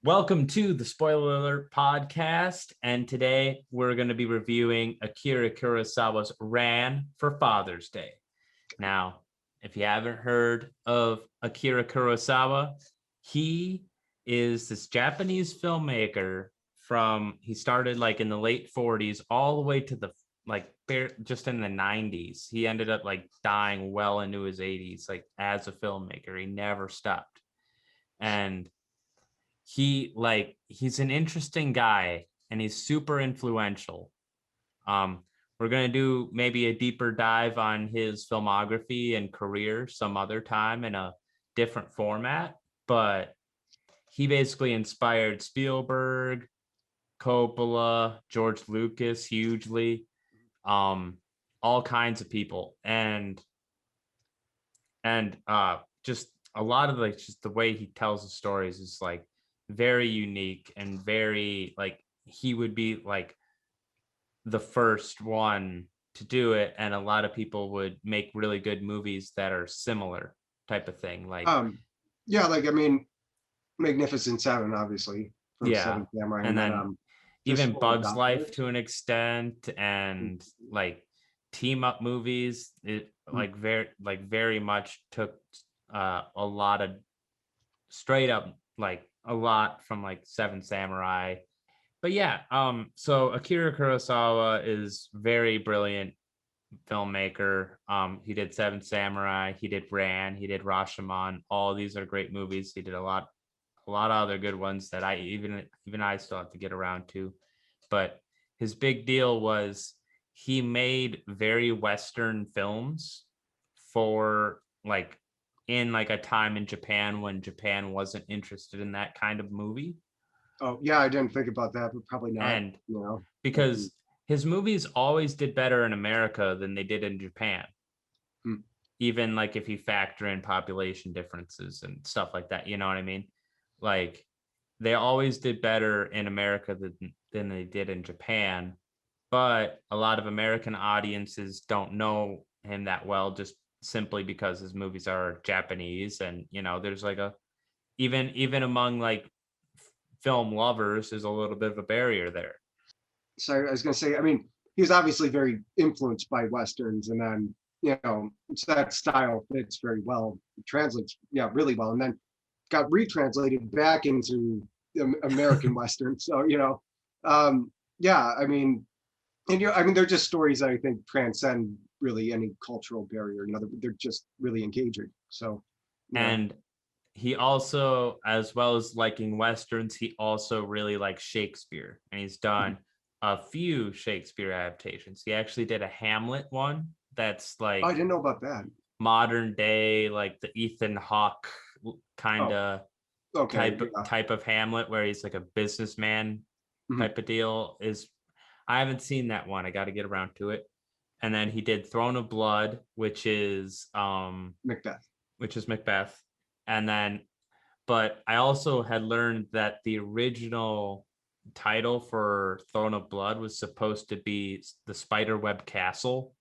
Welcome to the Spoiler Alert podcast, and today we're going to be reviewing Akira Kurosawa's Ran for Father's Day. Now, if you haven't heard of Akira Kurosawa, he is this Japanese filmmaker he started like in the late 40s all the way to the just in the 90s. He ended up like dying well into his 80s, like as a filmmaker. He never stopped. And he's an interesting guy and he's super influential. We're going to do maybe a deeper dive on his filmography and career some other time in a different format, but he basically inspired Spielberg, Coppola, George Lucas hugely, all kinds of people, and just a lot of just the way he tells the stories is like very unique and very like he would be like the first one to do it, and a lot of people would make really good movies that are similar type of thing. Magnificent Seven, obviously, from Seven Samurai, and then even Bug's Life to an extent, and like team up movies. It very much took a lot of straight up a lot from like Seven Samurai. But so Akira Kurosawa is very brilliant filmmaker. He did Seven Samurai, he did Ran, he did Rashomon. All these are great movies. He did a lot of other good ones that I still have to get around to. But his big deal was he made very Western films for in a time in Japan when Japan wasn't interested in that kind of movie. Oh yeah, I didn't think about that, but probably not. And because his movies always did better in America than they did in Japan. Even if you factor in population differences and stuff like that, you know what I mean? Like they always did better in America than they did in Japan. But a lot of American audiences don't know him that well, just simply because his movies are Japanese, and there's even among film lovers, there's a little bit of a barrier there. So I was going to say, he was obviously very influenced by Westerns, and then that style fits very well. It translates really well, and then got retranslated back into American Western. So they're just stories that I think transcend really any cultural barrier. They're just really engaging. So and he also, as well as liking Westerns, he also really likes Shakespeare, and he's done a few Shakespeare adaptations. He actually did a Hamlet one that's I didn't know about that. Modern day, like the Ethan Hawke kind of type of Hamlet, where he's like a businessman type of deal. I haven't seen that one. I got to get around to it. And then he did Throne of Blood, which is Macbeth. And then, but I also had learned that the original title for Throne of Blood was supposed to be The Spiderweb Castle,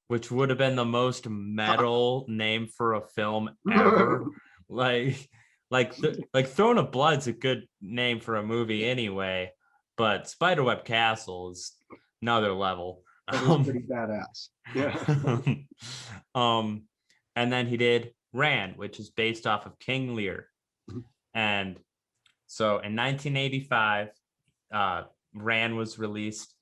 which would have been the most metal name for a film ever. Throne of Blood's a good name for a movie anyway, but Spiderweb Castle is another level. That is pretty badass. Yeah. And then he did Ran, which is based off of King Lear. And so in 1985, Ran was released.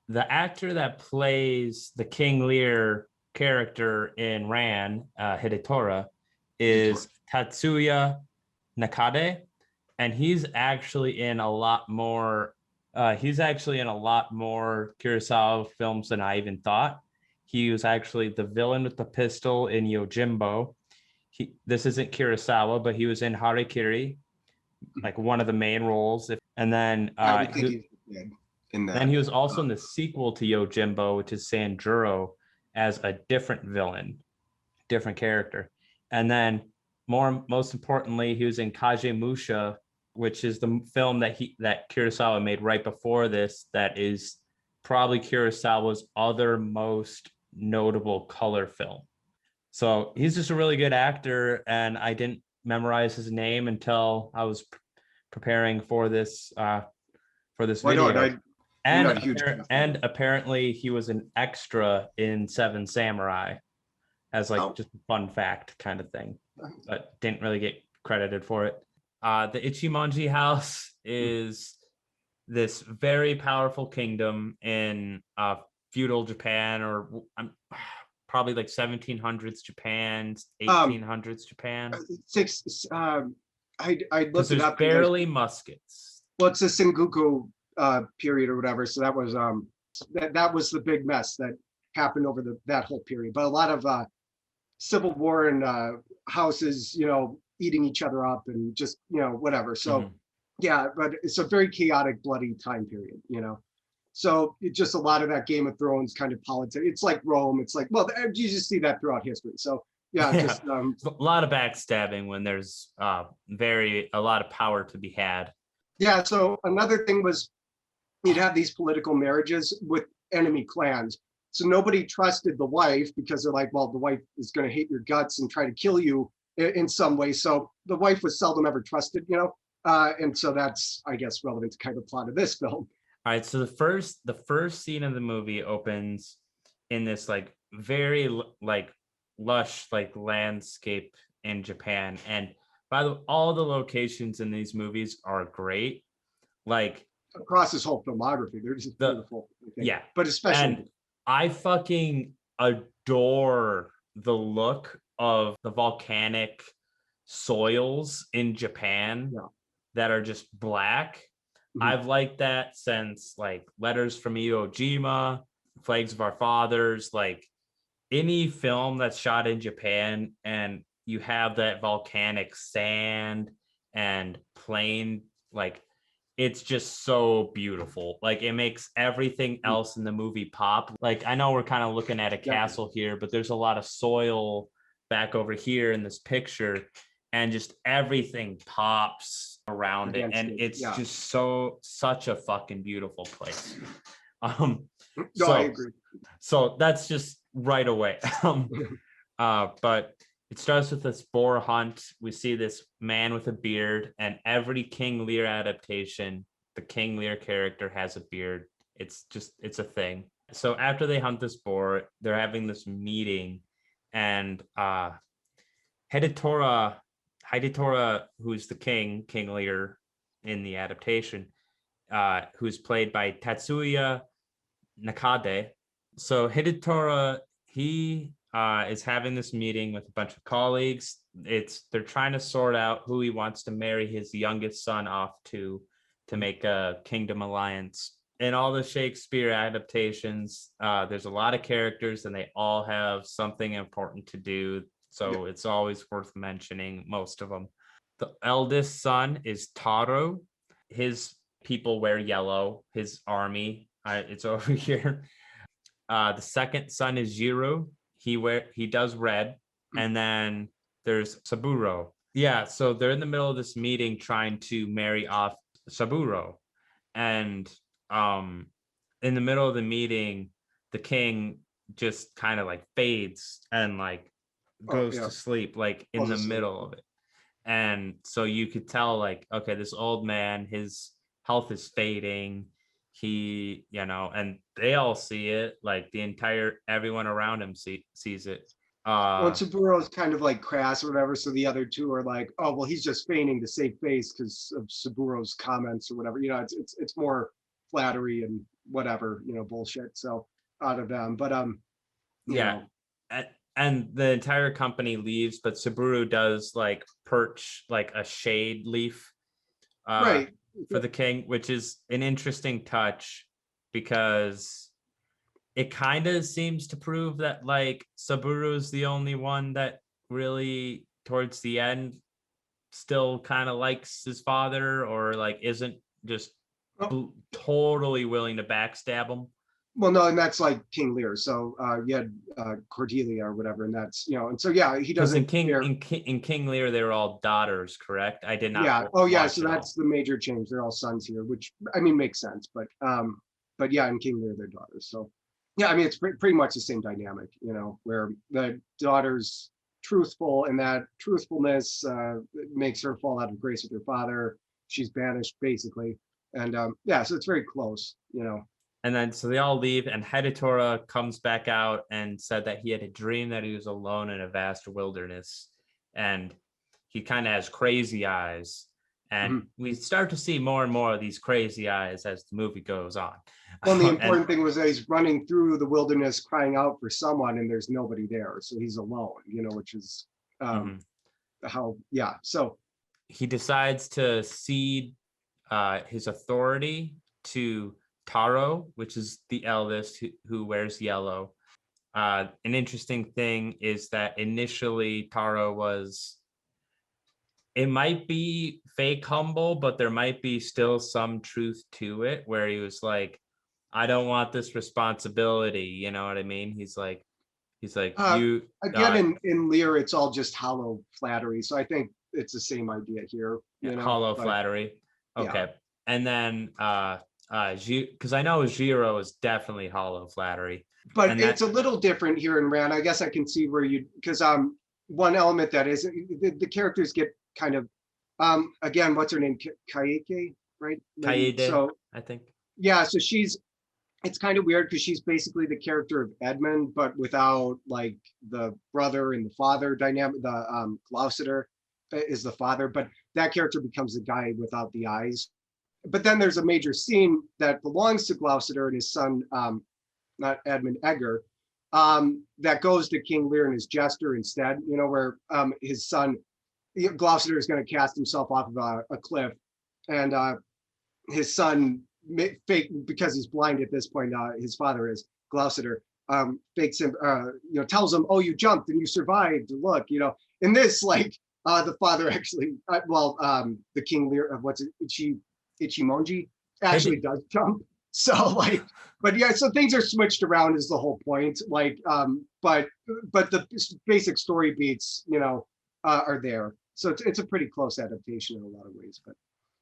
The actor that plays the King Lear character in Ran, Hidetora, is Tatsuya Nakade, and he's actually in a lot more Kurosawa films than I even thought. He was actually the villain with the pistol in Yojimbo. This isn't Kurosawa, but he was in Harikiri, like one of the main roles. And then he was also in the sequel to Yojimbo, which is Sanjuro, as a different villain, different character. And then most importantly, he was in Kagemusha, which is the film that Kurosawa made right before this. That is probably Kurosawa's other most notable color film. So he's just a really good actor, and I didn't memorize his name until I was preparing for this Why not? video. I'm not a huge And apparently he was an extra in Seven Samurai as like just a fun fact kind of thing, but didn't really get credited for it. The Ichimonji house is this very powerful kingdom in feudal Japan, or probably like 1700s Japan, 1800s Japan. I looked it up. Barely muskets. Well, it's the Sengoku period or whatever. So that was that was the big mess that happened over that whole period. But a lot of civil war and houses, eating each other up and just whatever. So yeah, but it's a very chaotic, bloody time period. So it's just a lot of that Game of Thrones kind of politics. It's like Rome. It's like, well, you just see that throughout history. So yeah, just a lot of backstabbing when there's a lot of power to be had. Yeah. So another thing was you'd have these political marriages with enemy clans. So nobody trusted the wife because they're like, well, the wife is going to hate your guts and try to kill you in some way. So the wife was seldom ever trusted, and so that's, I guess, relevant to kind of the plot of this film. All right, so the first scene of the movie opens in this like very like lush like landscape in Japan, and all the locations in these movies are great. Like across this whole filmography, they're just beautiful. Yeah, but especially, and I fucking adore the look of the volcanic soils in Japan that are just black. I've liked that since like Letters from Iwo Jima, Flags of Our Fathers, like any film that's shot in Japan and you have that volcanic sand and plain, like it's just so beautiful. Like it makes everything else in the movie pop. Like I know we're kind of looking at a castle here, but there's a lot of soil back over here in this picture, and just everything pops around it, and it's just such a fucking beautiful place. I agree. So that's just right away. But it starts with this boar hunt. We see this man with a beard, and every King Lear adaptation, the King Lear character has a beard. It's a thing. So after they hunt this boar, they're having this meeting, and Hidetora, who's the King Lear in the adaptation, who's played by Tatsuya Nakade. So Hidetora, he is having this meeting with a bunch of colleagues. They're trying to sort out who he wants to marry his youngest son off to make a kingdom alliance. In all the Shakespeare adaptations, there's a lot of characters and they all have something important to do. So it's always worth mentioning most of them. The eldest son is Taro. His people wear yellow. His army, it's over here. The second son is Jiro. He does red. And then there's Saburo. Yeah, so they're in the middle of this meeting trying to marry off Saburo. And in the middle of the meeting, the king just kind of like fades and like goes to sleep, like in the middle of it. And so you could tell, like, okay, this old man, his health is fading. He, and they all see it, like everyone around him sees it. Well, Saburo's kind of like crass or whatever, so the other two are like, oh, well, he's just feigning to save face because of Saburo's comments or whatever. It's more flattery and whatever, bullshit. So out of them, but and the entire company leaves, but Saburo does like perch like a shade leaf, right, for the king, which is an interesting touch because it kind of seems to prove that like Saburo's the only one that really towards the end still kind of likes his father, or like isn't just totally willing to backstab him. Well, no, and that's like King Lear. So you had Cordelia or whatever, and that's and so he doesn't. In King Lear, they were all daughters, correct? I did not. Yeah. Oh, yeah. So that's the major change. They're all sons here, which I mean makes sense. But yeah, in King Lear, they're daughters. So yeah, I mean it's pretty much the same dynamic, where the daughter's truthful, and that truthfulness makes her fall out of grace with her father. she's banished basically. And yeah, so it's very close, you know. And then so they all leave, and Hidetora comes back out and said that he had a dream that he was alone in a vast wilderness, and he kind of has crazy eyes. And we start to see more and more of these crazy eyes as the movie goes on. Well, the important thing was that he's running through the wilderness crying out for someone, and there's nobody there, so he's alone, you know, which is how, yeah. So he decides to cede his authority to Taro, which is the eldest who wears yellow. An interesting thing is that initially Taro was, it might be fake humble, but there might be still some truth to it, where he was like, I don't want this responsibility. You know what I mean? He's like, you again, in Lear, it's all just hollow flattery. So I think it's the same idea here. You know, hollow flattery. Okay. Yeah. And then because I know Jiro is definitely hollow flattery. But it's a little different here in Ran. I guess I can see where you, because one element that is the characters get kind of again, what's her name? Kaede, right? Kaede, so I think. Yeah, so it's kind of weird because she's basically the character of Edmund, but without like the brother and the father dynamic. The Gloucester is the father, but that character becomes the guy without the eyes. But then there's a major scene that belongs to Gloucester and his son, not Edmund, Edgar, that goes to King Lear and his jester instead, you know, where his son, Gloucester, is going to cast himself off of a cliff, and his son, fake, because he's blind at this point, his father is, Gloucester, fakes him, you know, tells him, oh, you jumped and you survived, look, you know. In this, like, the father actually, the King Lear, what's it, Ichimonji actually does jump. So like, but yeah, so things are switched around is the whole point. Like, but the basic story beats, you know, are there. So it's a pretty close adaptation in a lot of ways. But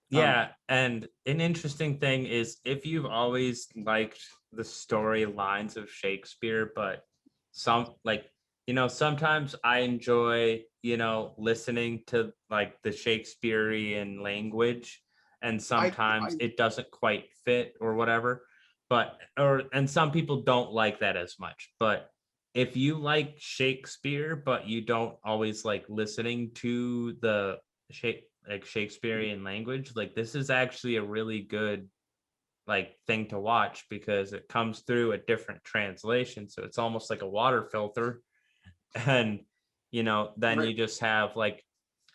yeah, and an interesting thing is, if you've always liked the storylines of Shakespeare, but some, like, you know, sometimes I enjoy, you know, listening to like the Shakespearean language, and sometimes it doesn't quite fit or whatever, and some people don't like that as much. But if you like Shakespeare, but you don't always like listening to the Shakespearean language, like, this is actually a really good like thing to watch, because it comes through a different translation. So it's almost like a water filter. And, you know, then you just have like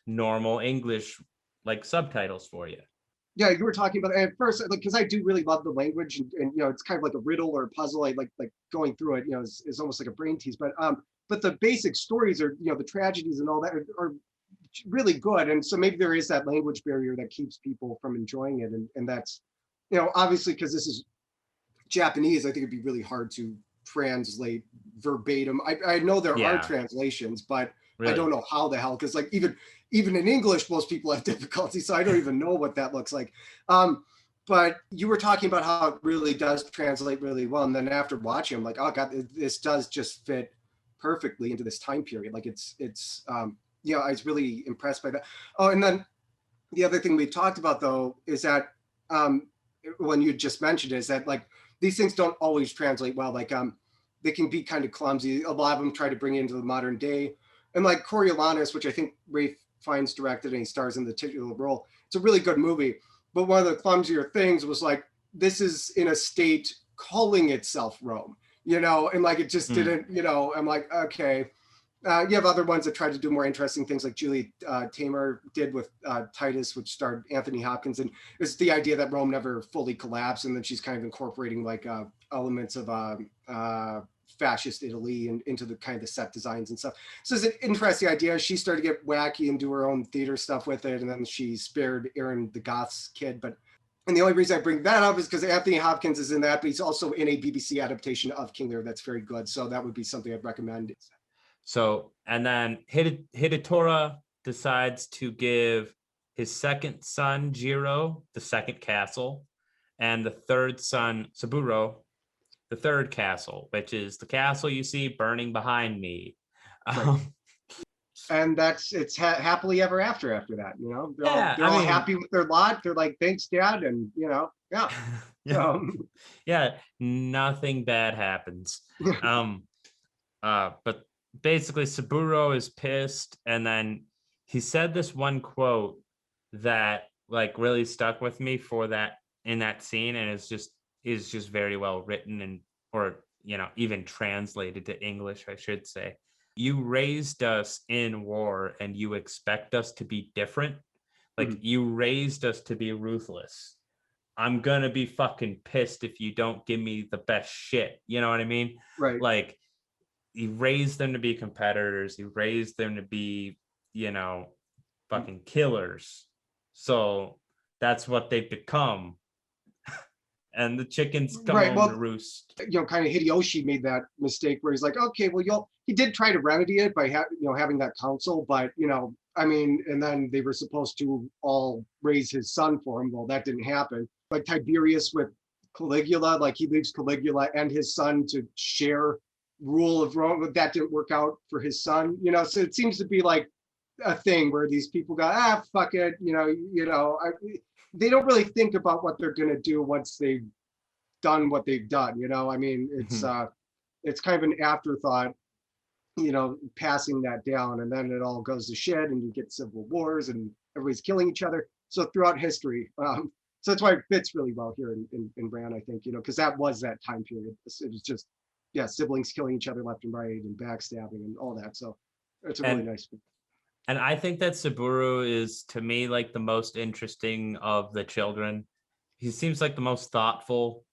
normal English like subtitles for you. Yeah, you were talking about at first, like, because I do really love the language, and you know, it's kind of like a riddle or a puzzle. I like going through it. You know, is almost like a brain tease. But the basic stories are, you know, the tragedies and all that are really good. And so maybe there is that language barrier that keeps people from enjoying it. And that's, you know, obviously because this is Japanese, I think it'd be really hard to translate verbatim. I know there are translations, but really? I don't know how the hell, because like even in English, most people have difficulty, so I don't even know what that looks like. But you were talking about how it really does translate really well, and then after watching, I'm like, oh god, this does just fit perfectly into this time period. Like it's you know, I was really impressed by that. Oh, and then the other thing we talked about though is that when you just mentioned is that like these things don't always translate well. Like they can be kind of clumsy. A lot of them try to bring it into the modern day. And like Coriolanus, which I think Ralph Fiennes directed and he stars in the titular role, it's a really good movie. But one of the clumsier things was like, this is in a state calling itself Rome, you know, and like it just didn't, you know, I'm like, okay. You have other ones that try to do more interesting things, like Julie Taymor did with Titus, which starred Anthony Hopkins. And it's the idea that Rome never fully collapsed, and then she's kind of incorporating like elements of fascist Italy and into the kind of the set designs and stuff. So it's an interesting idea. She started to get wacky and do her own theater stuff with it, and then she spared Aaron the Goth's kid. And the only reason I bring that up is because Anthony Hopkins is in that, but he's also in a BBC adaptation of King Lear that's very good. So that would be something I'd recommend. So, and then Hidetora decides to give his second son, Jiro, the second castle, and the third son, Saburo, the third castle, which is the castle you see burning behind me. Right. And it's happily ever after that, you know. They're all mean, happy with their lot. They're like, thanks, Dad, and you know, yeah. yeah, yeah, nothing bad happens. But basically Saburo is pissed, and then he said this one quote that like really stuck with me for that in that scene, and is just very well written, and or even translated to English, I should say. You raised us in war and you expect us to be different. Like you raised us to be ruthless. I'm gonna be fucking pissed if you don't give me the best shit. You know what I mean? Right. Like he raised them to be competitors. He raised them to be, fucking killers. So that's what they've become. And the chickens come Right. home to Well, roost. kind of Hideyoshi made that mistake where he's like, okay, well, he did try to remedy it by having that council, but I mean, and then they were supposed to all raise his son for him. Well, that didn't happen. Like Tiberius with Caligula, like he leaves Caligula and his son to share rule of Rome, but that didn't work out for his son. So it seems to be like a thing where these people go, fuck it, they don't really think about what they're gonna do once they've done what they've done. I mean, it's kind of an afterthought, passing that down, and then it all goes to shit, and you get civil wars, and everybody's killing each other. So throughout history, so that's why it fits really well here in Ran, I think, because that was that time period. It was just, siblings killing each other left and right, and backstabbing and all that. So it's a really nice. And I think that Saburo is, to me, like the most interesting of the children. He seems like the most thoughtful,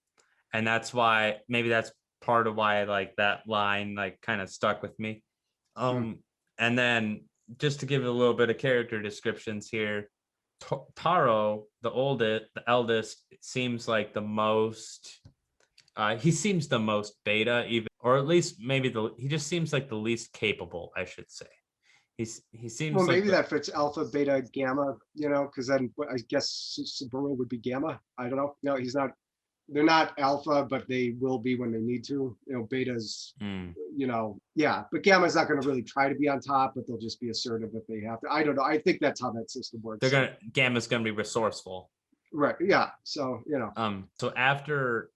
and that's why maybe that's part of why like that line like kind of stuck with me. And then just to give a little bit of character descriptions here, Taro, the eldest, seems like the most. He seems the most beta, even, or at least maybe he just seems like the least capable, I should say. He seems well, like maybe that fits alpha, beta, gamma, because then I guess Saburo would be gamma. I don't know. No, he's not. They're not alpha, but they will be when they need to. Betas, but gamma's not going to really try to be on top, but they'll just be assertive if they have to. I don't know. I think that's how that system works. Gamma's gonna be resourceful. Right. Yeah. So, So after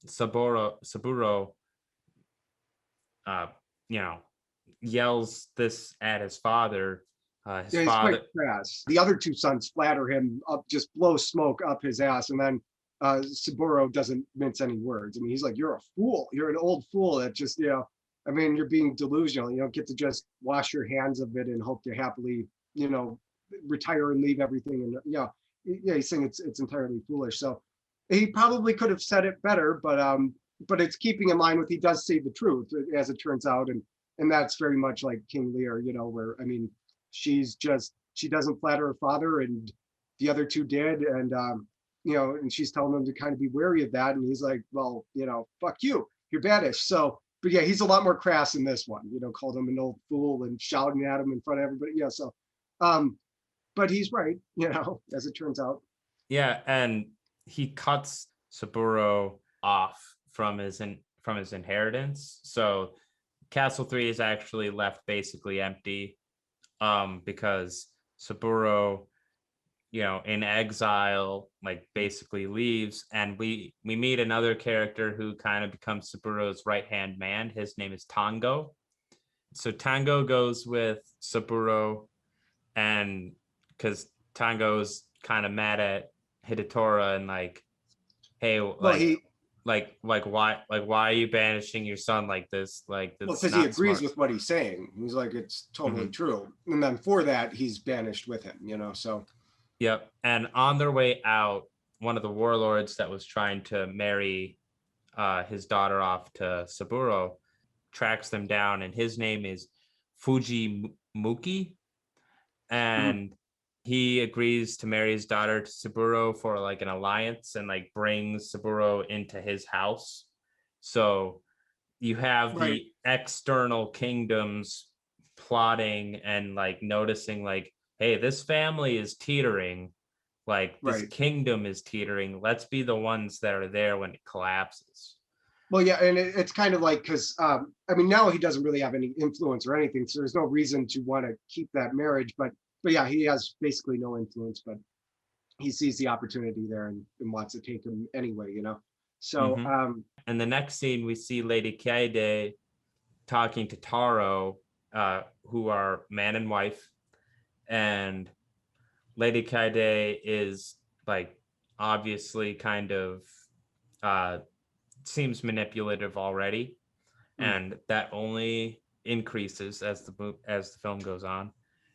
Saburo yells this at his father. His father, quite crass. The other two sons flatter him up, just blow smoke up his ass, and then Saburo doesn't mince any words. I mean, he's like, "You're a fool. You're an old fool that just, I mean, you're being delusional. You don't get to just wash your hands of it and hope to happily, retire and leave everything." And he's saying it's entirely foolish. So he probably could have said it better, but it's keeping in mind with he does say the truth, as it turns out, and that's very much like King Lear, where, I mean, she doesn't flatter her father, and the other two did, and and she's telling him to kind of be wary of that, and he's like, well, fuck you, you're baddish. So, but yeah, he's a lot more crass in this one, called him an old fool and shouting at him in front of everybody. So but he's right, as it turns out. Yeah, and he cuts Saburo off from his inheritance. So Castle 3 is actually left basically empty, because Saburo, in exile, like basically leaves, and we meet another character who kind of becomes Saburo's right-hand man. His name is Tango. So Tango goes with Saburo, and because Tango's kind of mad at Hidetora and like, hey, why are you banishing your son like this? Like, because he agrees with what he's saying. He's like, it's totally true. And then for that, he's banished with him, so. Yep. And on their way out, one of the warlords that was trying to marry his daughter off to Saburo tracks them down, and his name is Fujimuki. And he agrees to marry his daughter to Saburo for like an alliance, and like brings Saburo into his house. So you have the external kingdoms plotting and like noticing like, hey, this family is teetering, like this kingdom is teetering. Let's be the ones that are there when it collapses. Well, yeah, and it's kind of like because I mean now he doesn't really have any influence or anything, so there's no reason to want to keep that marriage. But yeah, he has basically no influence, but he sees the opportunity there and wants to take him anyway, you know. So Mm-hmm. And the next scene, we see Lady Kaede talking to Taro, who are man and wife, and Lady Kaede is like obviously kind of uh, seems manipulative already, and that only increases as the film goes on.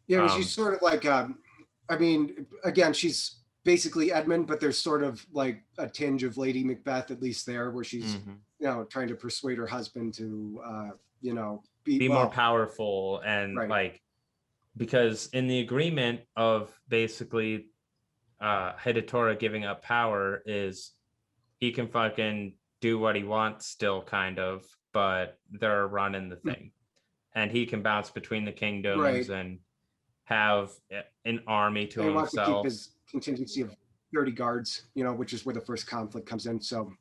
yeah, I mean, she's Um, sort of like I mean, again, she's basically Edmund, but there's sort of like a tinge of Lady Macbeth, at least there, where she's, mhm. you know, trying to persuade her husband to, you know, be Be more well, powerful and right. like because in the agreement of basically Hidatora giving up power is he can fucking do what he wants still kind of, but they're running the thing. And he can bounce between the kingdoms Right. and have an army to And he wants to keep himself. his contingency of 30 guards, you know, which is where the first conflict comes in. So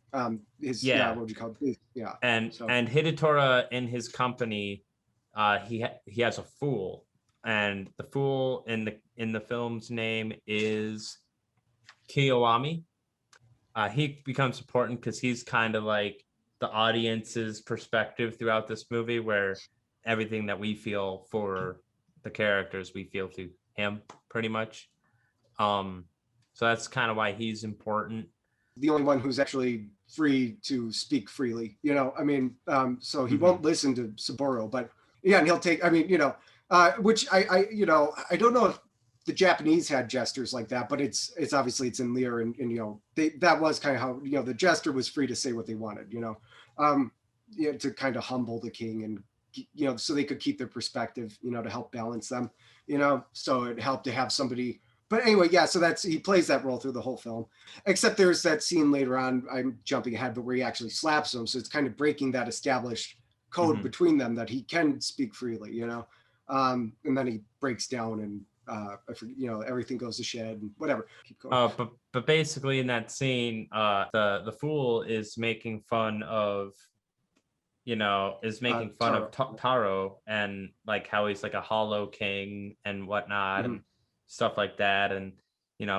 his, yeah, Yeah. what would you call it? Yeah. And So and Hidatora in his company, he has a fool. And the fool in the film's name is Kiyoami. He becomes important because he's kind of like the audience's perspective throughout this movie, where everything that we feel for the characters, we feel through him pretty much. Um, so that's kind of why he's important. the only one who's actually free to speak freely, you know, I mean, so he Mm-hmm. won't listen to Saburo, but yeah, and he'll take, I mean, you know, which you know, I don't know if the Japanese had jesters like that, but it's obviously it's in Lear and you know, that was kind of how, you know, the jester was free to say what they wanted, um, you know, to kind of humble the king and, you know, so they could keep their perspective, you know, to help balance them, you know, so it helped to have somebody, but anyway, yeah, so that's, he plays that role through the whole film. Except there's that scene later on, I'm jumping ahead, but where he actually slaps him. So it's kind of breaking that established code Mm-hmm. between them that he can speak freely, you know? And then he breaks down and, you know, everything goes to shed and whatever. Keep going. But basically in that scene, the fool is making fun of Taro. Taro and like how he's like a hollow king and whatnot Mm-hmm. and stuff like that, and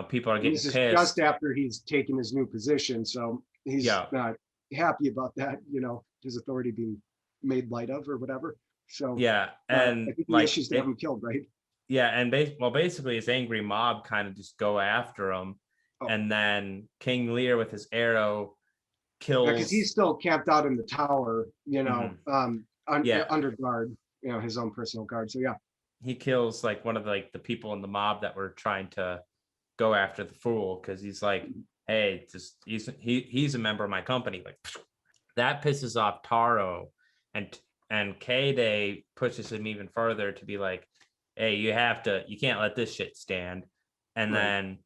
people are And getting this is just pissed. after he's taken his new position. So he's Yeah, not happy about that, you know, his authority being made light of or whatever. So yeah, I and think he like wishes to have him killed, right? yeah, and basically his angry mob kind of just go after him, Oh, and then King Lear with his arrow yeah, because he's kills. still camped out in the tower, you know, Mhm. Yeah, under guard, you know, his own personal guard. So yeah, he kills like one of the people in the mob that were trying to go after the fool because he's like, hey, just he's a member of my company. Like that pisses off Taro, and K-Day pushes him even further to be like, hey, you can't let this shit stand. And right.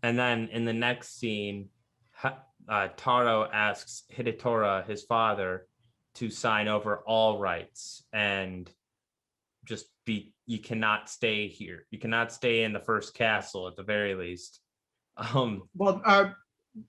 then in the next scene, Taro asks Hidatora, his father, to sign over all rights and just be you cannot stay here. You cannot stay in the first castle at the very least. Um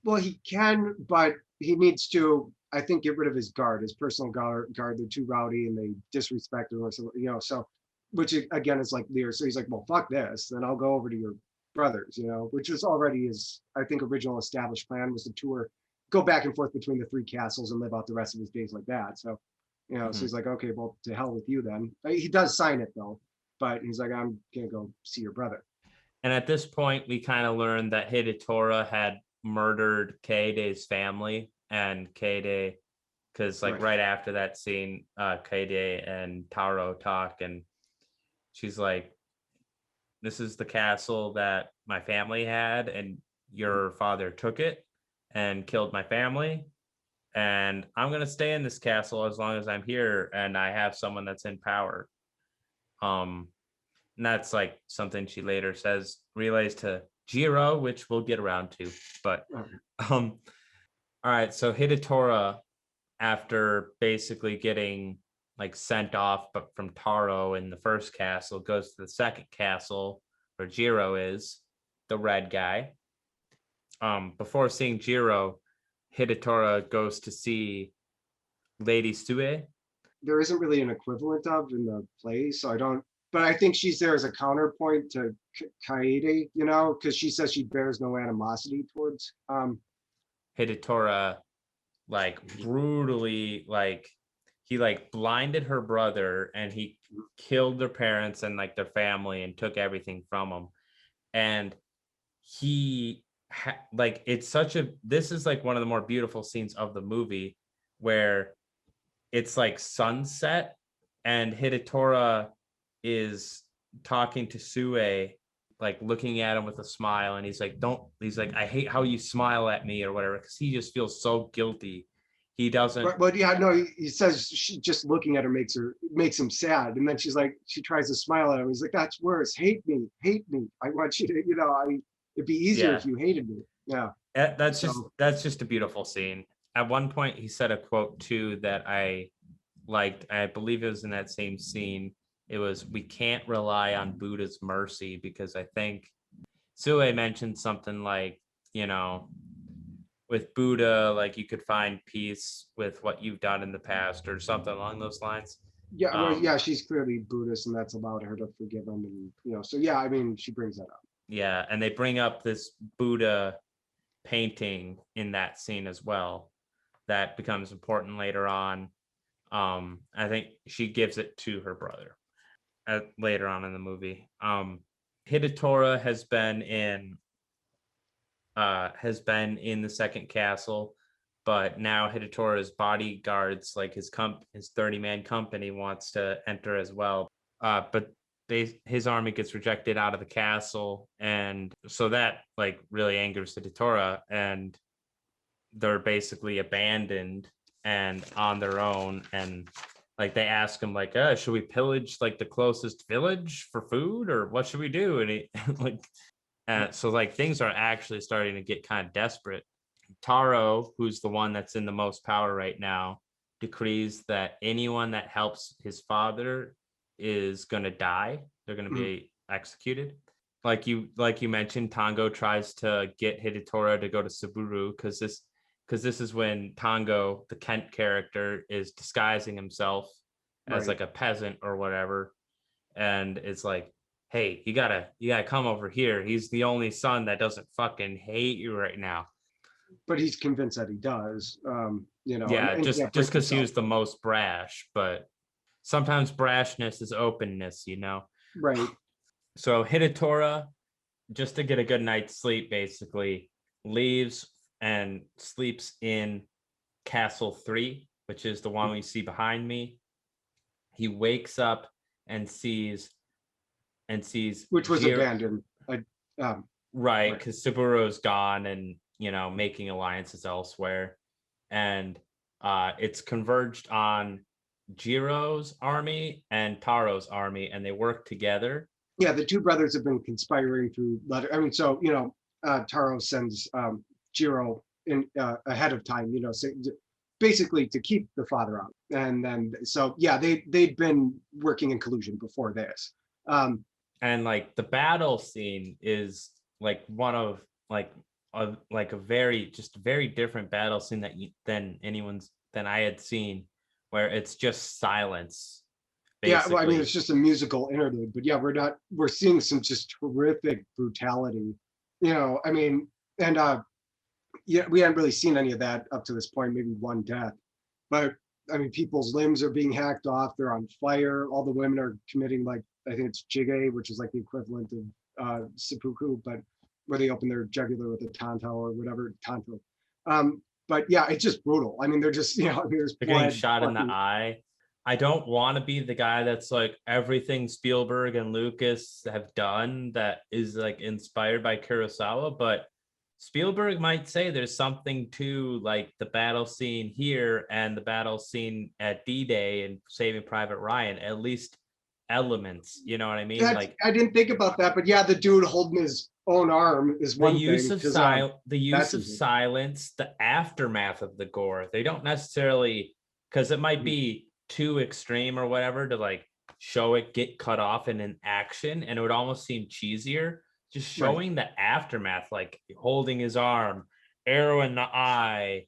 Well, he can, but he needs to, I think, get rid of his guard, his personal guard. They're too rowdy and they disrespect him or something, you know. So, which again is like Lear. So he's like, well, fuck this. Then I'll go over to your brothers, you know, which is already his, I think, original established plan was to tour, go back and forth between the three castles and live out the rest of his days like that. So, you know, so mhm. he's like, okay, well, to hell with you then. He does sign it though, but he's like, I'm gonna go see your brother. And at this point, we kind of learned that Hidatora had murdered K-Day's family, and K-Day, because like Right. right after that scene, K-Day and Taro talk, and she's like, "This is the castle that my family had, and your father took it and killed my family, and I'm gonna stay in this castle as long as I'm here, and I have someone that's in power." Um, And that's like something she later says, relays to Jiro, which we'll get around to. But um, all right, so Hidatora, after basically getting like sent off but from Taro in the first castle, goes to the second castle where Jiro is, the red guy. Before seeing Jiro, Hidatora goes to see Lady Sue. There isn't really an equivalent of in the play, so I don't. But I think she's there as a counterpoint to Kaede, you know, because she says she bears no animosity towards. Hidetora like brutally, like he like blinded her brother and he killed their parents and like their family and took everything from them. And he like it's such a this is like one of the more beautiful scenes of the movie where it's like sunset and Hidetora is talking to Sue, like looking at him with a smile, and he's like, don't, he's like, I hate how you smile at me or whatever, because he just feels so guilty. He doesn't. But yeah, no, he says she just looking at her makes him sad, and then she's like, she tries to smile at him. He's like, that's worse. Hate me. I want you to, you know, it'd be easier if you hated me. Yeah. That's just a beautiful scene. At one point, he said a quote too that I liked. I believe it was in that same scene. It was, we can't rely on Buddha's mercy, because I think Sue mentioned something like, you know, with Buddha, like you could find peace with what you've done in the past or something along those lines. Yeah, well, yeah, she's clearly Buddhist, and that's allowed her to forgive him, and you know, so yeah, I mean, she brings that up. Yeah, and they bring up this Buddha painting in that scene as well. That becomes important later on. I think she gives it to her brother later on in the movie. Hidetora has been in the second castle, but now Hidetora's bodyguards, like his 30-man company, wants to enter as well. But his army gets rejected out of the castle, and so that like really angers Hidetora, and they're basically abandoned and on their own. And like they ask him like, should we pillage like the closest village for food, or what should we do? And he like, so like things are actually starting to get kind of desperate. Taro, who's the one that's in the most power right now, decrees that anyone that helps his father is going to die. They're going to be executed. Like you mentioned, Tango tries to get Hidetora to go to Saburo, because this is when Tango, the Kent character, is disguising himself as like a peasant or whatever, and it's like, hey, you gotta come over here. He's the only son that doesn't fucking hate you right now. But he's convinced that he does. You know. Yeah, just because he was the most brash, but sometimes brashness is openness, you know. Right. So Hidetora, just to get a good night's sleep, basically leaves and sleeps in Castle 3, which is the one we see behind me. He wakes up and sees which was abandoned. Right, because Saburo's gone and, you know, making alliances elsewhere. And it's converged on Jiro's army and Taro's army, and they work together. Yeah, the two brothers have been conspiring through letter. I mean, so, you know, Taro sends Jiro in ahead of time, you know, so basically to keep the father out. And then, so yeah, they'd been working in collusion before this. And like the battle scene is like one of like a very different battle scene than I had seen, where it's just silence. Basically. Yeah, well, I mean, it's just a musical interlude, but yeah, we're seeing some just terrific brutality, you know. I mean, and yeah, we hadn't really seen any of that up to this point, maybe one death, but I mean, people's limbs are being hacked off, they're on fire, all the women are committing, like, I think it's jige, which is like the equivalent of seppuku, but where they open their jugular with a tanto or whatever, tanto. But yeah, it's just brutal. I mean, they're just, you know, they're getting shot in the eye. I don't want to be the guy that's like, everything Spielberg and Lucas have done that is like inspired by Kurosawa, but Spielberg might say there's something to like the battle scene here and the battle scene at D-Day and Saving Private Ryan, at least elements, you know what I mean? Like, I didn't think about that, but yeah, the dude holding his own arm is one thing. The use of silence, the aftermath of the gore. They don't necessarily, because it might be too extreme or whatever to like show it get cut off in an action, and it would almost seem cheesier. Just showing the aftermath, like holding his arm, arrow in the eye,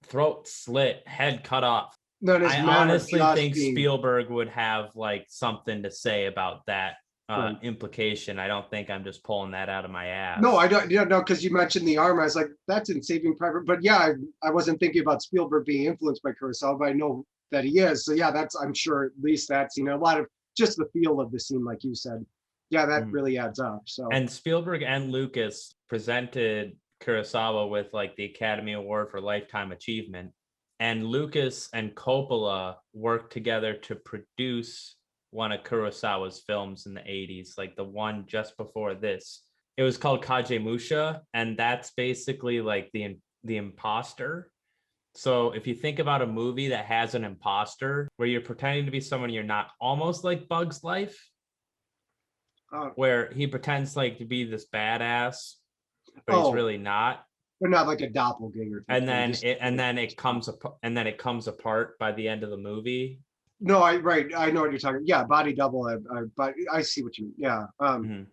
throat slit, head cut off. none of his I men are honestly just think being Spielberg would have like something to say about that right. implication. I don't think I'm just pulling that out of my No, ass. I don't. Yeah, no, because you mentioned the armor. I was like, that's in Saving Private. But yeah, I wasn't thinking about Spielberg being influenced by Kurosawa, but I know that he is. So yeah, that's I'm sure at least that scene. A lot of just the feel of the scene, like you said. Yeah, that Mhm. really adds up. So And Spielberg and Lucas presented Kurosawa with like the Academy Award for Lifetime Achievement. And Lucas and Coppola worked together to produce one of Kurosawa's films in the 80s, like the one just before this. It was called Kagemusha, and that's basically like the imposter. So if you think about a movie that has an imposter where you're pretending to be someone you're not, almost like Bug's Life, uh, where he pretends like to be this badass, but he's oh, really not. but not like a doppelganger type And thing. then Just it comes apart, and then it comes apart by the end of the movie. no, I right. I know what you're talking. Yeah, body double. But I see what you mean. Yeah. Mhm.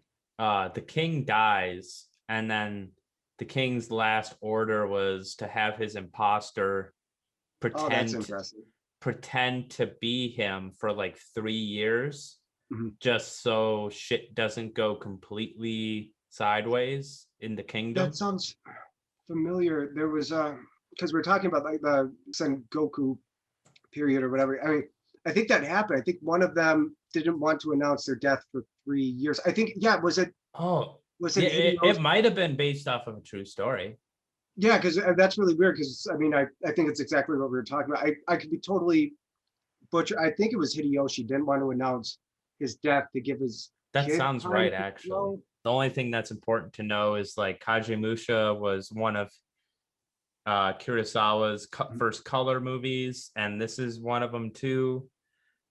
The king dies, and then the king's last order was to have his imposter Oh, that's pretend interesting. pretend to be him for like 3 years, Mhm. just so shit doesn't go completely sideways in the That kingdom. sounds familiar. There was because we're talking about like the Sengoku period or whatever. I mean, I think that happened. I think one of them didn't want to announce their death for 3 years. I think, yeah, Oh, was it yeah, it Hideyoshi? might have been based off of a true story. Yeah, because that's really weird. Because I mean, I think it's exactly what we were talking about. I could be totally butcher. I think it was Hideyoshi didn't want to announce his death to give his That kid sounds time right, to actually. grow. The only thing that's important to know is like Kagemusha was one of Kurosawa's first color movies, and this is one of them too.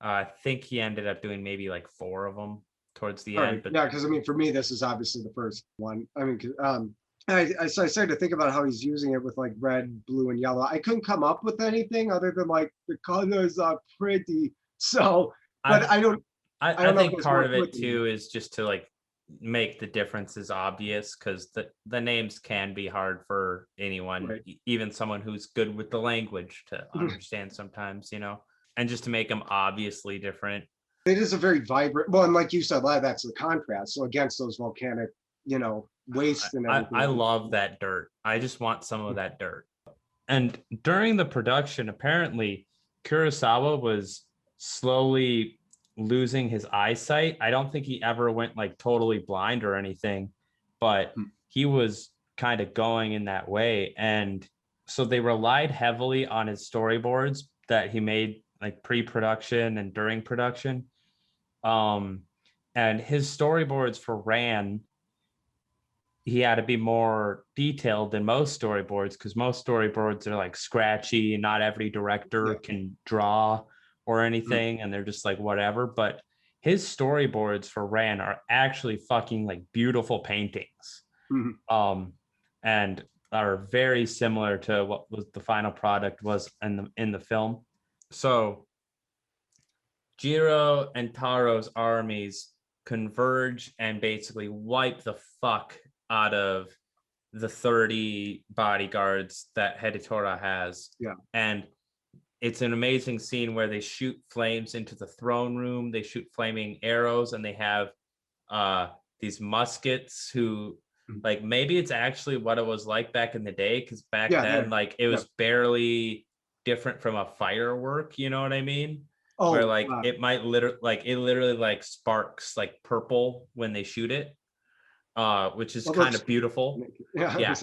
I think he ended up doing maybe like 4 of them towards the All end, right, but yeah, because I mean, for me, this is obviously the first one. I mean, so I started to think about how he's using it with like red, blue, and yellow. I couldn't come up with anything other than like the colors are pretty. So, but I I I don't know if think there's part more of to it it than that. too is just to like make the differences obvious, because the names can be hard for anyone, Right. even someone who's good with the language, to understand sometimes, and just to make them obviously different. It is a very vibrant. Well, and like you said, a lot of that's the contrast. So against those volcanic, waste and I everything. love that dirt. I just want some of that dirt. And during the production, apparently Kurosawa was slowly losing his eyesight. I don't think he ever went like totally blind or anything, but he was kind of going in that way. And so they relied heavily on his storyboards that he made like pre-production and during production. Um, and his storyboards for Ran, he had to be more detailed than most storyboards, because most storyboards are like scratchy. Not every director Yeah. can draw or Mhm. anything, and they're just like whatever. But his storyboards for Ran are actually fucking like beautiful paintings, Mhm. um, and are very similar to what was the final product was in the film. So Jiro and Taro's armies converge and basically wipe the fuck out of the 30 bodyguards that Hidetora has. Yeah. And it's an amazing scene where they shoot flames into the throne room. They shoot flaming arrows, and they have uh, these muskets who, Mhm. like, maybe it's actually what it was like back in the day, because back Yeah. then, like, it Yeah. was barely different from a firework. You know what I mean? Where Oh, like it literally like sparks like purple when they shoot it, which is that kind looks. of beautiful. Yeah. Yeah,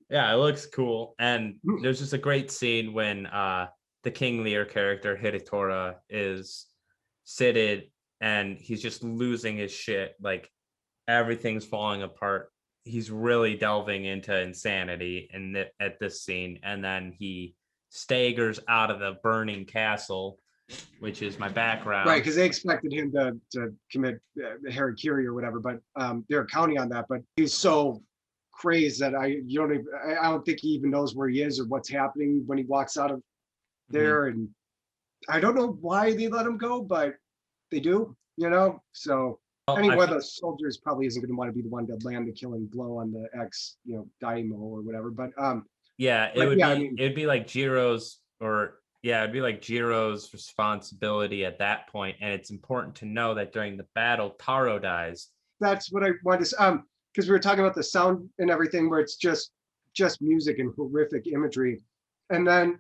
yeah, it looks cool. And there's just a great scene when the King Lear character Hidetora is seated and he's just losing his shit. Like everything's falling apart. He's really delving into insanity at this scene, and then he staggers out of the burning castle, which is my Right, background. because they expected him to commit harakiri or whatever, but they're counting on that. But he's so crazed that I don't think he even knows where he is or what's happening when he walks out of Mhm. there. And I don't know why they let him go, but they do. So Well, I mean, one of the soldiers probably isn't going to want to be the one to land the killing blow on the daimo or whatever. But yeah, yeah, I mean, it'd be like Jiro's or Yeah, it'd be like Jiro's responsibility at that point, and it's important to know that during the battle, Taro dies. That's what I wanted to because we were talking about the sound and everything, where it's just music and horrific imagery, and then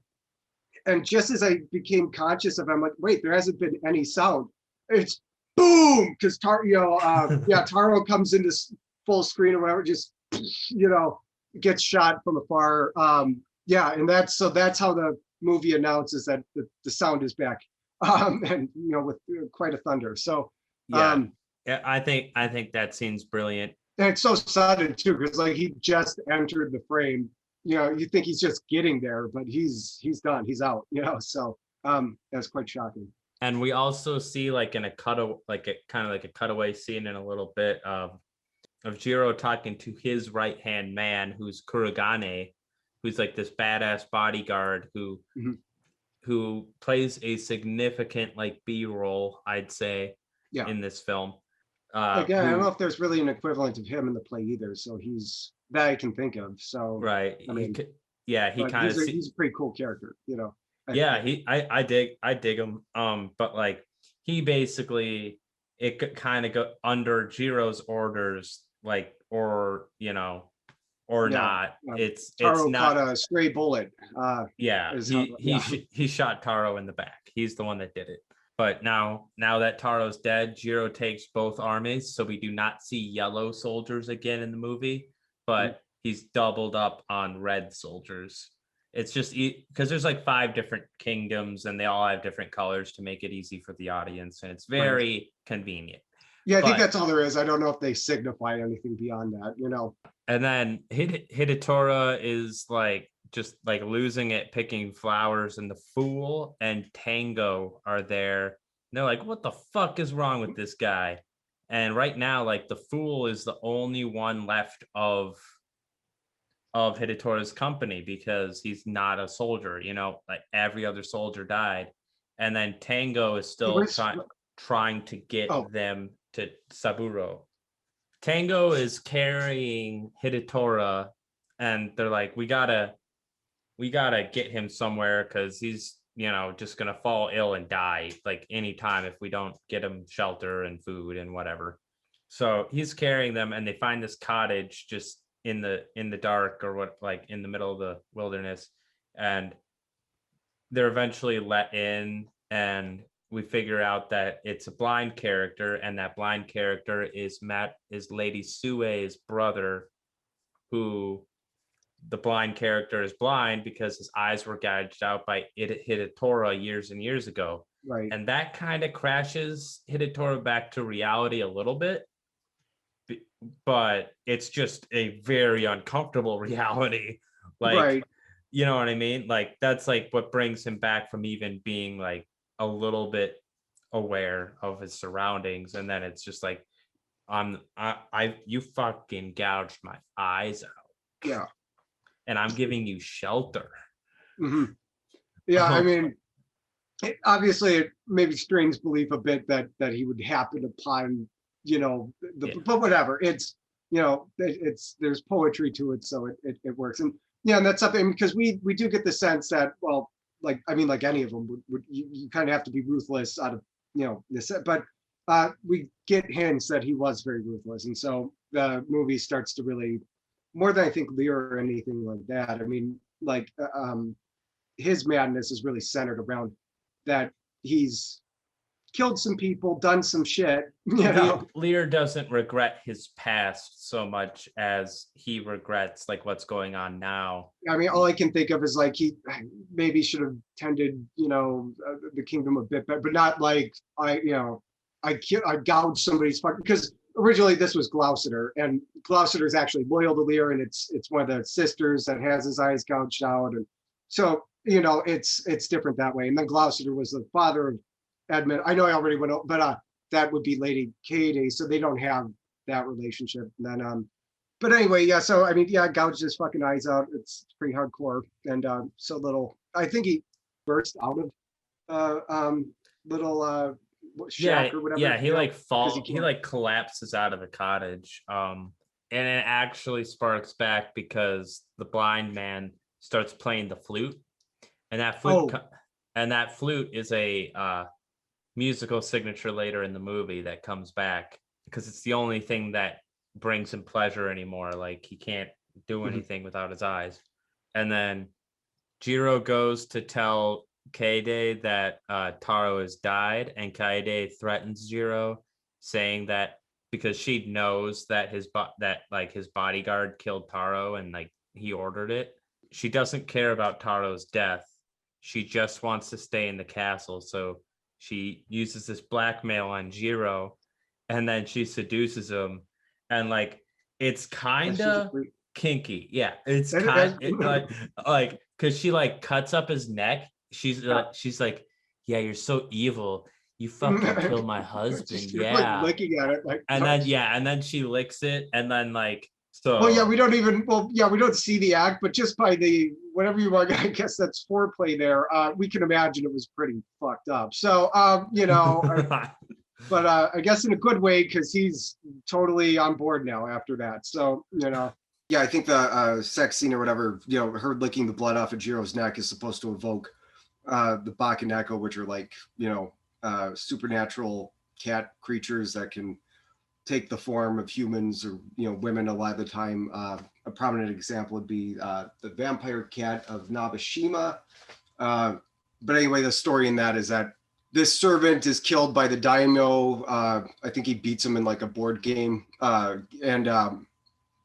just as I became conscious of it, I'm like, wait, there hasn't been any sound. It's boom, because Taro comes into full screen or whatever, just gets shot from afar. And that's how the movie announces that the sound is back, and with quite a thunder. So yeah, I think that scene's brilliant. And it's so sudden too, because like he just entered the frame. You think he's just getting there, but he's done. He's out. So that's quite shocking. And we also see like in a kind of like a cutaway scene in a little bit of Jiro talking to his right hand man, who's Kurogane, who's like this badass bodyguard who plays a significant like B-roll, I'd say, in this film. Again, I don't know if there's really an equivalent of him in the play either. So he's that I can think of. So right, I mean, he kind of he's a pretty cool character, I dig him. But like he basically it could kind of go under Jiro's orders, like not. It's not caught a stray bullet. He shot Taro in the back. He's the one that did it. But now that Taro's dead, Jiro takes both armies, so we do not see yellow soldiers again in the movie, but he's doubled up on red soldiers. It's just because there's like 5 different kingdoms and they all have different colors to make it easy for the audience, and it's very convenient. Yeah, I think that's all there is. I don't know if they signify anything beyond that, And then Hidetora is like just like losing it, picking flowers, and the Fool and Tango are there. And they're like, what the fuck is wrong with this guy? And right now, like the Fool is the only one left of Hidetora's company because he's not a soldier, like every other soldier died. And then Tango is still trying to get them to Saburo. Tango is carrying Hidetora, and they're like, we gotta get him somewhere because he's just gonna fall ill and die like anytime if we don't get him shelter and food and whatever. So he's carrying them, and they find this cottage just in the dark, or what, like in the middle of the wilderness, and they're eventually let in, and we figure out that it's a blind character, and that blind character is Lady Sue's brother, who the blind character is blind because his eyes were gouged out by Hidetora years and years ago. Right. And that kind of crashes Hidetora back to reality a little bit, but it's just a very uncomfortable reality. Like, right. You know what I mean? Like, that's like what brings him back from even being like a little bit aware of his surroundings. And then it's just like, you fucking gouged my eyes out. Yeah. And I'm giving you shelter. Mm-hmm. Yeah, I mean, obviously it maybe strains belief a bit that he would happen upon, but whatever. It's, there's poetry to it, so it works. And and that's something, because we do get the sense that, well, like any of them would you kind of have to be ruthless out of this, but we get hints that he was very ruthless, and so the movie starts to really, more than I think Lear or anything like that. I mean, like his madness is really centered around that he's killed some people, done some shit. Lear doesn't regret his past so much as he regrets like what's going on now. I mean, all I can think of is like he maybe should have tended, the kingdom a bit better, but not like I gouged somebody's fucking, because originally this was Gloucester, and Gloucester is actually loyal to Lear, and it's one of the sisters that has his eyes gouged out, and so it's different that way. And then Gloucester was the father of Edmund. I know I already went over, but that would be Lady Katie, so they don't have that relationship. And then but anyway, yeah. So I mean, yeah, gouged his fucking eyes out. It's pretty hardcore, and so little. I think he burst out of little shack or whatever. Yeah, he like falls. He like collapses out of the cottage. And it actually sparks back because the blind man starts playing the flute, and that flute And that flute is a musical signature later in the movie that comes back because it's the only thing that brings him pleasure anymore. Like he can't do anything without his eyes. And then Jiro goes to tell Kaede that Taro has died, and Kaede threatens Jiro, saying that because she knows that his bodyguard killed Taro and like he ordered it. She doesn't care about Taro's death. She just wants to stay in the castle. So she uses this blackmail on Jiro, and then she seduces him, and like it's kind of kinky. Yeah, it's kind like because she like cuts up his neck. She's like, yeah, you're so evil. You fucking killed my husband. Yeah, like looking at it like, and then she licks it, and then like so. Well, yeah, we don't see the act, but just by the whatever you want, I guess that's foreplay there. We can imagine it was pretty fucked up. So, but I guess in a good way because he's totally on board now after that. So, yeah, I think the sex scene or whatever, her licking the blood off of Jiro's neck is supposed to evoke the Bakaneko, which are like, supernatural cat creatures that can take the form of humans or women a lot of the time. A prominent example would be the vampire cat of Nabashima. But anyway, the story in that is that this servant is killed by the daimyo. I think he beats him in like a board game,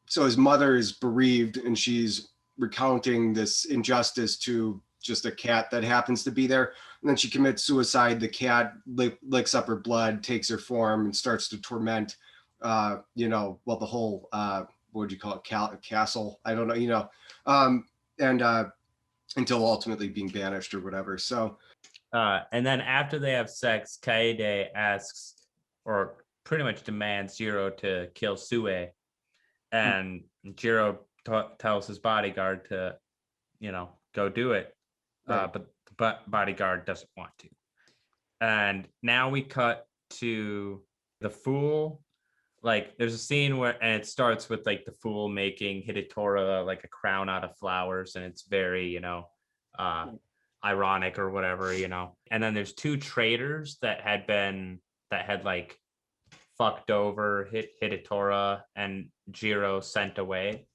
so his mother is bereaved, and she's recounting this injustice to just a cat that happens to be there. And then she commits suicide. The cat licks up her blood, takes her form, and starts to torment, the whole, what would you call it, castle? I don't know, and until ultimately being banished or whatever. So, and then after they have sex, Kaede asks, or pretty much demands, Jiro to kill Sue. And Jiro tells his bodyguard to, go do it. Right. But the bodyguard doesn't want to. And now we cut to the fool. Like there's a scene where, and it starts with like the fool making Hidetora like a crown out of flowers. And it's very, ironic or whatever, And then there's two traitors that had like fucked over Hidetora and Jiro sent away,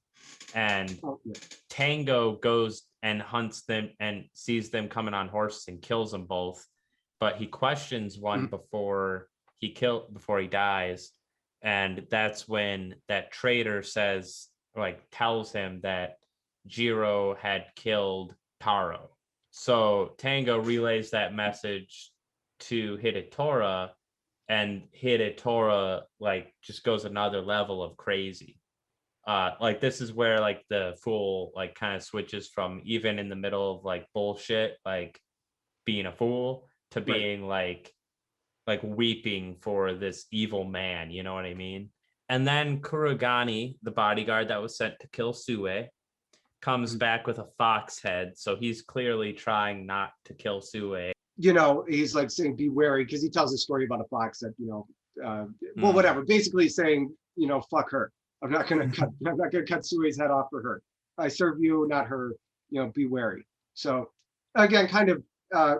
and Tango goes and hunts them and sees them coming on horses and kills them both, but he questions one before he dies, and that's when that traitor tells him that Jiro had killed Taro. So Tango relays that message to Hidetora, and Hidetora like just goes another level of crazy. Like this is where like the fool like kind of switches from even in the middle of like bullshit, like being a fool, to being like weeping for this evil man, you know what I mean? And then Kurogane, the bodyguard that was sent to kill Sue, comes back with a fox head, so he's clearly trying not to kill Sue. He's like saying, be wary, because he tells a story about a fox that, whatever, basically saying, fuck her. I'm not gonna cut Sue's head off for her. I serve you, not her, be wary. So again, kind of a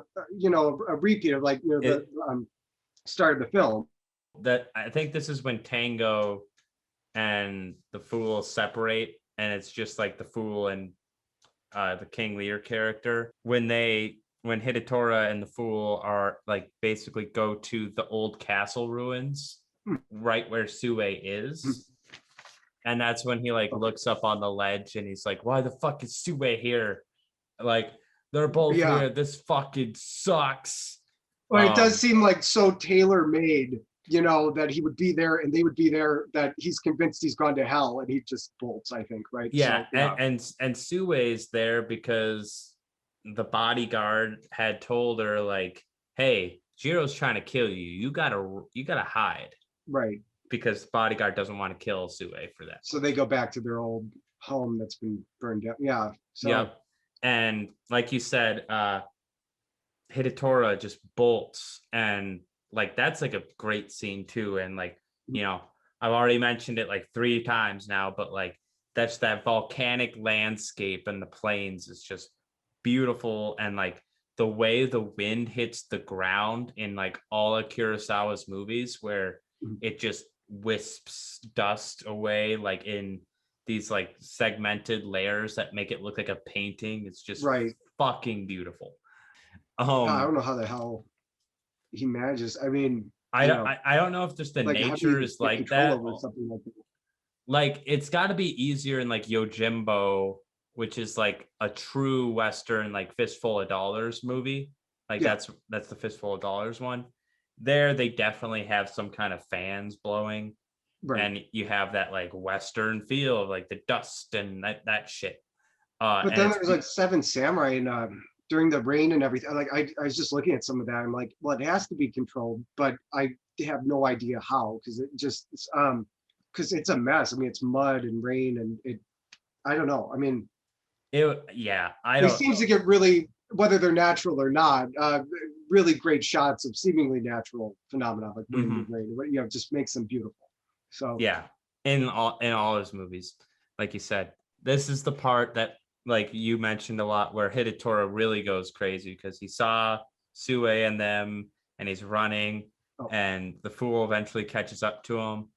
repeat of like, the start of the film. That I think this is when Tango and the fool separate, and it's just like the fool and the King Lear character. When Hidetora and the fool are like basically go to the old castle ruins, right where Sue is. And that's when he like looks up on the ledge and he's like, why the fuck is Sue here? Like, they're both here. This fucking sucks. Well, it does seem like so tailor-made, that he would be there and they would be there, that he's convinced he's gone to hell and he just bolts, I think, right? Yeah, so, and Sue is there because the bodyguard had told her like, hey, Jiro's trying to kill you. You gotta hide. Right. Because the bodyguard doesn't want to kill Sue for that. So they go back to their old home that's been burned down. Yeah. So. Yeah. And like you said, Hidetora just bolts, and like that's like a great scene too. And like, I've already mentioned it like 3 times now, but like that's that volcanic landscape and the plains is just beautiful. And like the way the wind hits the ground in like all of Kurosawa's movies, where it just wisps dust away, like in these like segmented layers that make it look like a painting. It's just Right. fucking beautiful. I don't know how the hell he manages. I mean, I don't know if just the like how do nature you is get like control that. over something like that? Like it's got to be easier in like Yojimbo, which is like a true Western like Fistful of Dollars movie. Like Yeah. that's the Fistful of Dollars one. There they definitely have some kind of fans blowing, Right. and you have that like Western feel of like the dust and that shit. But And then it's there's like Seven Samurai and during the rain and everything. Like I was just looking at some of that. I'm like, well, it has to be controlled, but I have no idea how, because it just because it's a mess. I mean, it's mud and rain and it. I don't know. I mean, I he don't. seems to get really, whether they're natural or not, really great shots of seemingly natural phenomena like wind and rain. You know, just makes them beautiful. So yeah, in all his movies, like you said, this is the part that like you mentioned a lot where Hidetora really goes crazy because he saw Sue and them and he's running and the fool eventually catches up to him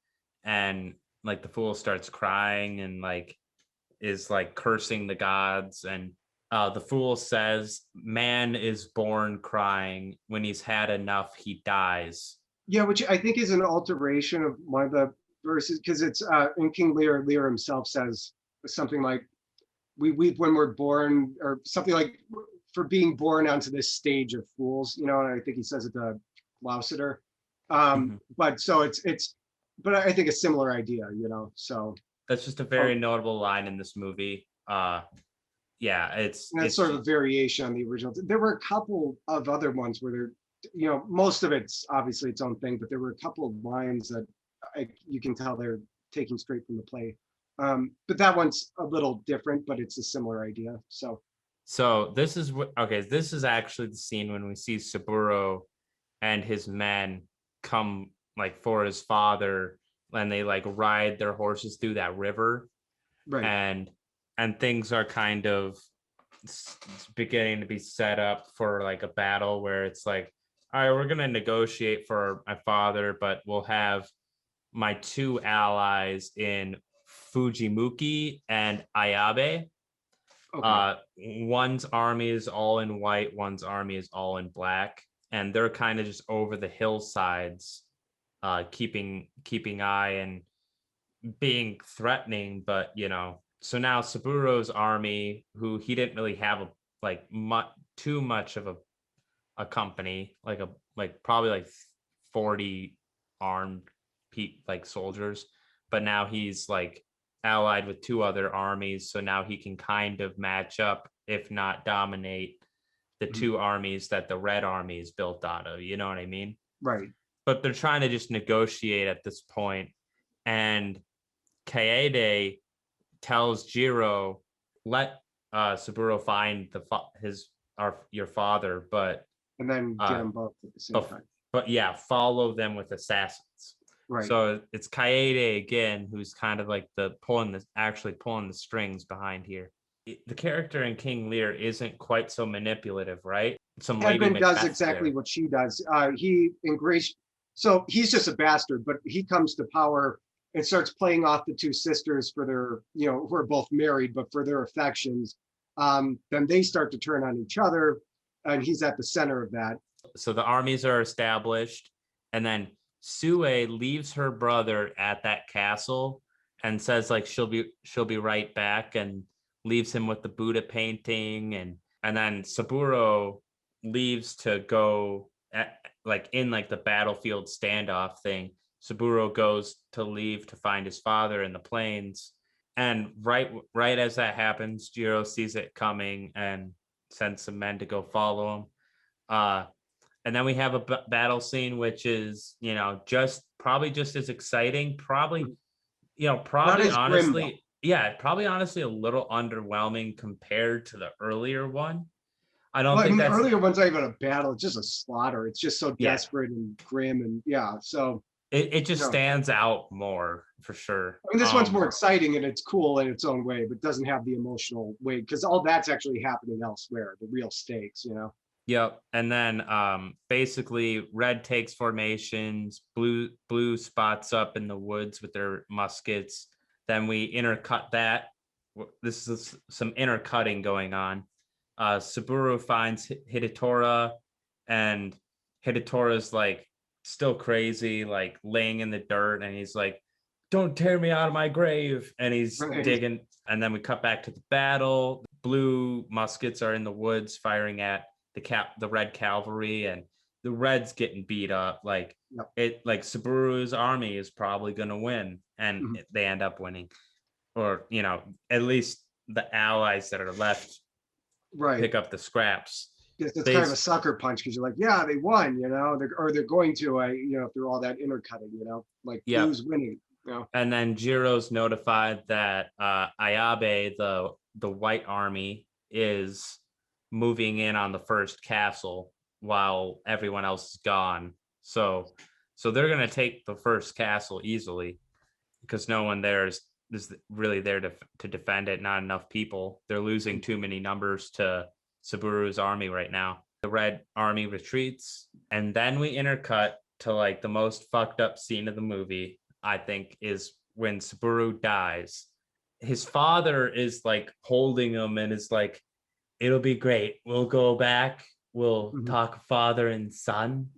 and like the fool starts crying and like is like cursing the gods and the fool says man is born crying, when he's had enough he dies. yeah, which I think is an alteration of one of the verses, because it's in King Lear. Lear himself says something like, "We weep when we're born," or something like, "for being born onto this stage of fools." You know, and I think he says it to Gloucester. But so but I think a similar idea. You know, so that's just a very notable line in this movie. Yeah, it's sort of a variation on the original. There were a couple of other ones where they're, you know, most of it's obviously its own thing, but there were a couple of lines that you can tell they're taking straight from the play. But that one's a little different, but it's a similar idea. So this is this is actually the scene when we see Saburo and his men come like for his father, and they like ride their horses through that river, right? And things are kind of beginning to be set up for like a battle where it's like, all right, we're gonna negotiate for my father, but we'll have my two allies in Fujimuki and Ayabe. One's army is all in white, one's army is all in black, and they're kind of just over the hillsides, keeping eye and being threatening. But you know, so now Saburo's army, who he didn't really have too much of a company, like probably like 40 armed like soldiers, but now he's like allied with two other armies, so now he can kind of match up, if not dominate, the two armies that the Red Army is built out of. You know what I mean? Right. But they're trying to just negotiate at this point, and Kaede tells Jiro, let Saburo find your father, but and then get them both at the same time. But yeah, follow them with assassins. Right. So it's Kaede again, who's kind of like pulling the strings behind here. The character in King Lear isn't quite so manipulative, right? Edmund does exactly what she does. So he's just a bastard, but he comes to power and starts playing off the two sisters for their, you know, who are both married, but for their affections. Then they start to turn on each other, and he's at the center of that. So the armies are established, and then Sue leaves her brother at that castle and says like she'll be right back, and leaves him with the Buddha painting, and then Saburo leaves to go in the battlefield standoff thing. Saburo goes to leave to find his father in the plains, and right as that happens, Jiro sees it coming and sends some men to go follow him. And then we have a battle scene, which is, you know, probably just as exciting. Probably honestly a little underwhelming compared to the earlier one. The earlier one's not even a battle; it's just a slaughter. It's just so desperate and grim, and so it just stands out more for sure. I mean, this one's more exciting and it's cool in its own way, but doesn't have the emotional weight because all that's actually happening elsewhere. The real stakes, you know. Yep. And then basically red takes formations, blue spots up in the woods with their muskets. Then we intercut that. This is some intercutting going on. Saburo finds Hidetora, and Hidetora's like still crazy, like laying in the dirt, and he's like, "Don't tear me out of my grave." And he's Right. digging. And then we cut back to the battle. Blue muskets are in the woods firing at the red cavalry, and the red's getting beat up. Like Yep. like Saburu's army is probably going to win, and Mhm. they end up winning, or at least the allies that are left Right. pick up the scraps. It's kind of a Base sucker punch because you're like, yeah, they won, they're going to, through all that intercutting, like Yep. blues winning, And then Jiro's notified that Ayabe, the white army, is moving in on the first castle while everyone else is gone. So they're gonna take the first castle easily because no one there is really there to defend it. Not enough people. They're losing too many numbers to Saburu's army right now. The red army retreats, and then we intercut to like the most fucked up scene of the movie, I think, is when Saburo dies. His father is like holding him and is like, "It'll be great. We'll go back. We'll Mhm. talk father and son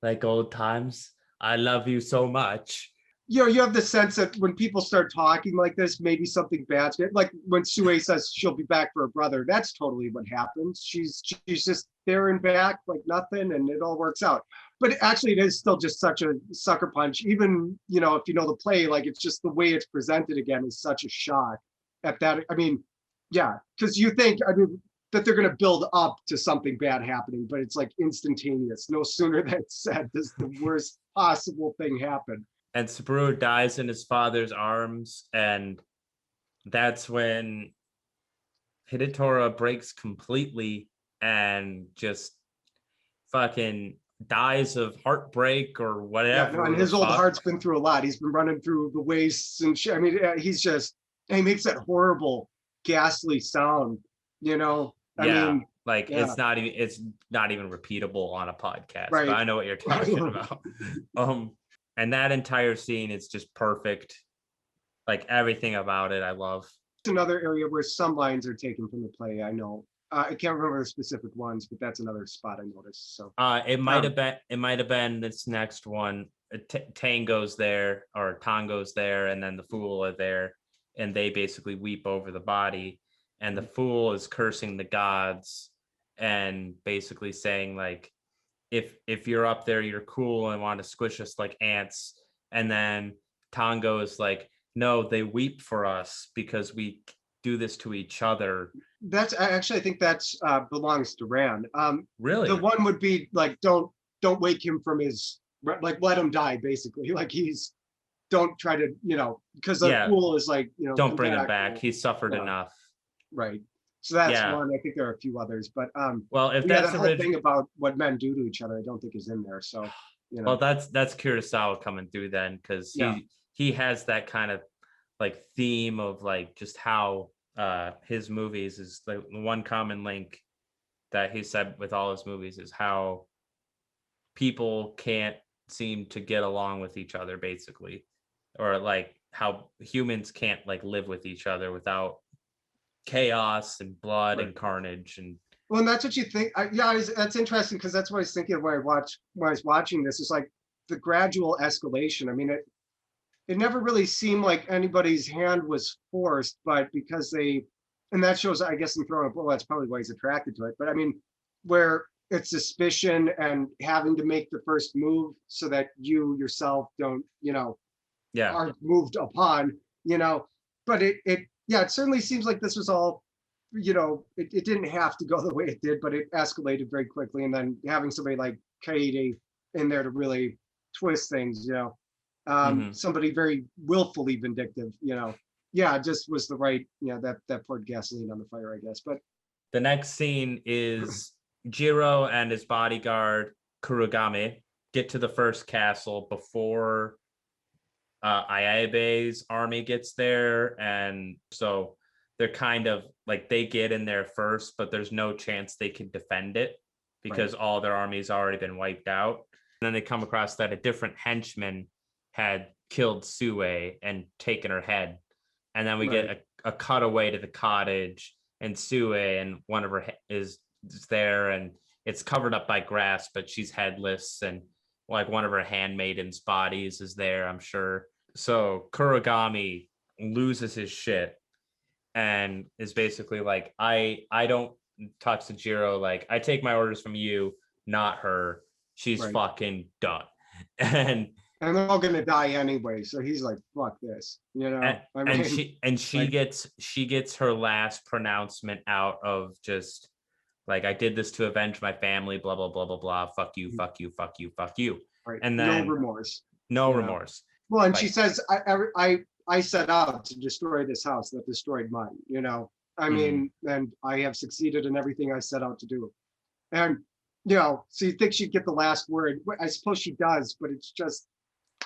like old times. I love you so much." You have the sense that when people start talking like this, maybe something bad's like when Sue says she'll be back for her brother. That's totally what happens. She's just there and back like nothing, and it all works out. But actually, it is still just such a sucker punch. Even if you know the play, like it's just the way it's presented again is such a shock at that. I mean, yeah, because you think that they're going to build up to something bad happening, but it's like instantaneous. No sooner than it's said does the worst possible thing happen. And Saburo dies in his father's arms, and that's when Hidetora breaks completely and just fucking dies of heartbreak or Yeah, no, whatever and the his old fuck. heart's been through a lot. He's been running through the wastes and shit. I mean, he makes that horrible, ghastly sound. I Yeah, mean, like yeah, it's not even repeatable on a podcast, but right. I know what you're talking about. Um, and that entire scene is just perfect. Like everything about it, I love. Another area where some lines are taken from the play. I know. I can't remember the specific ones, but that's another spot I noticed. So, um, It might have been this next one. Tango's there or Tango's there, and then the fool are there, and they basically weep over the body, and the fool is cursing the gods, and basically saying like, if you're up there, you're cool and want to squish us like ants, and then Tango is like, no, they weep for us because we do this to each other. that's actually I think that's belongs to Rand. The Really? one would be like don't wake him from his like let him die basically. Like he's don't try to because the Yeah, fool is like don't come bring him back. back. He's suffered Yeah, enough. right. So that's Yeah. one. I think there are a few others, but Well, if yeah, that's that whole original, thing about what men do to each other, I don't think is in there. So well, that's Kurosawa coming through then, because yeah, he has that kind of like theme of like just how his movies is the one common link that he said with all his movies is how people can't seem to get along with each other, basically, or like how humans can't like live with each other without chaos and blood right. and carnage. And Well, and that's what you think. Yeah, that's interesting because that's what I was thinking of when I was watching this. Is like the gradual escalation. I mean, it never really seemed like anybody's hand was forced, but because and that shows, I guess, in throwing a blow, that's probably why he's attracted to it. But I mean, where it's suspicion and having to make the first move so that you yourself don't, yeah. are moved upon, but yeah, it certainly seems like this was all, it didn't have to go the way it did, but it escalated very quickly. And then having somebody like Katie in there to really twist things, Hmm. somebody very willfully vindictive, yeah, just was the right, that poured gasoline on the fire, I guess. But The next scene is Jiro and his bodyguard Kurogame get to the first castle before Ayabe's army gets there, and so they're kind of like they get in there first, but there's no chance they can defend it. because all their army's already been wiped out. And then they come across that a different henchman had killed Sue and taken her head. And then we get a cutaway to the cottage, and Sue and one of her is there, and it's covered up by grass, but she's headless, and like one of her handmaidens' bodies is there, I'm sure. So Kurogami loses his shit and is basically like, I don't talk to Jiro, like, I take my orders from you, not her. She's fucking done. And they're all gonna die anyway, so he's like, fuck this, you know. She gets her last pronouncement out of just like, I did this to avenge my family, blah blah blah blah blah, fuck you, fuck you, fuck you, fuck you. And then no remorse. Well, and she says, I set out to destroy this house that destroyed mine, you know. I mean, and I have succeeded in everything I set out to do. And you know, so you think she'd get the last word. I suppose she does, but it's just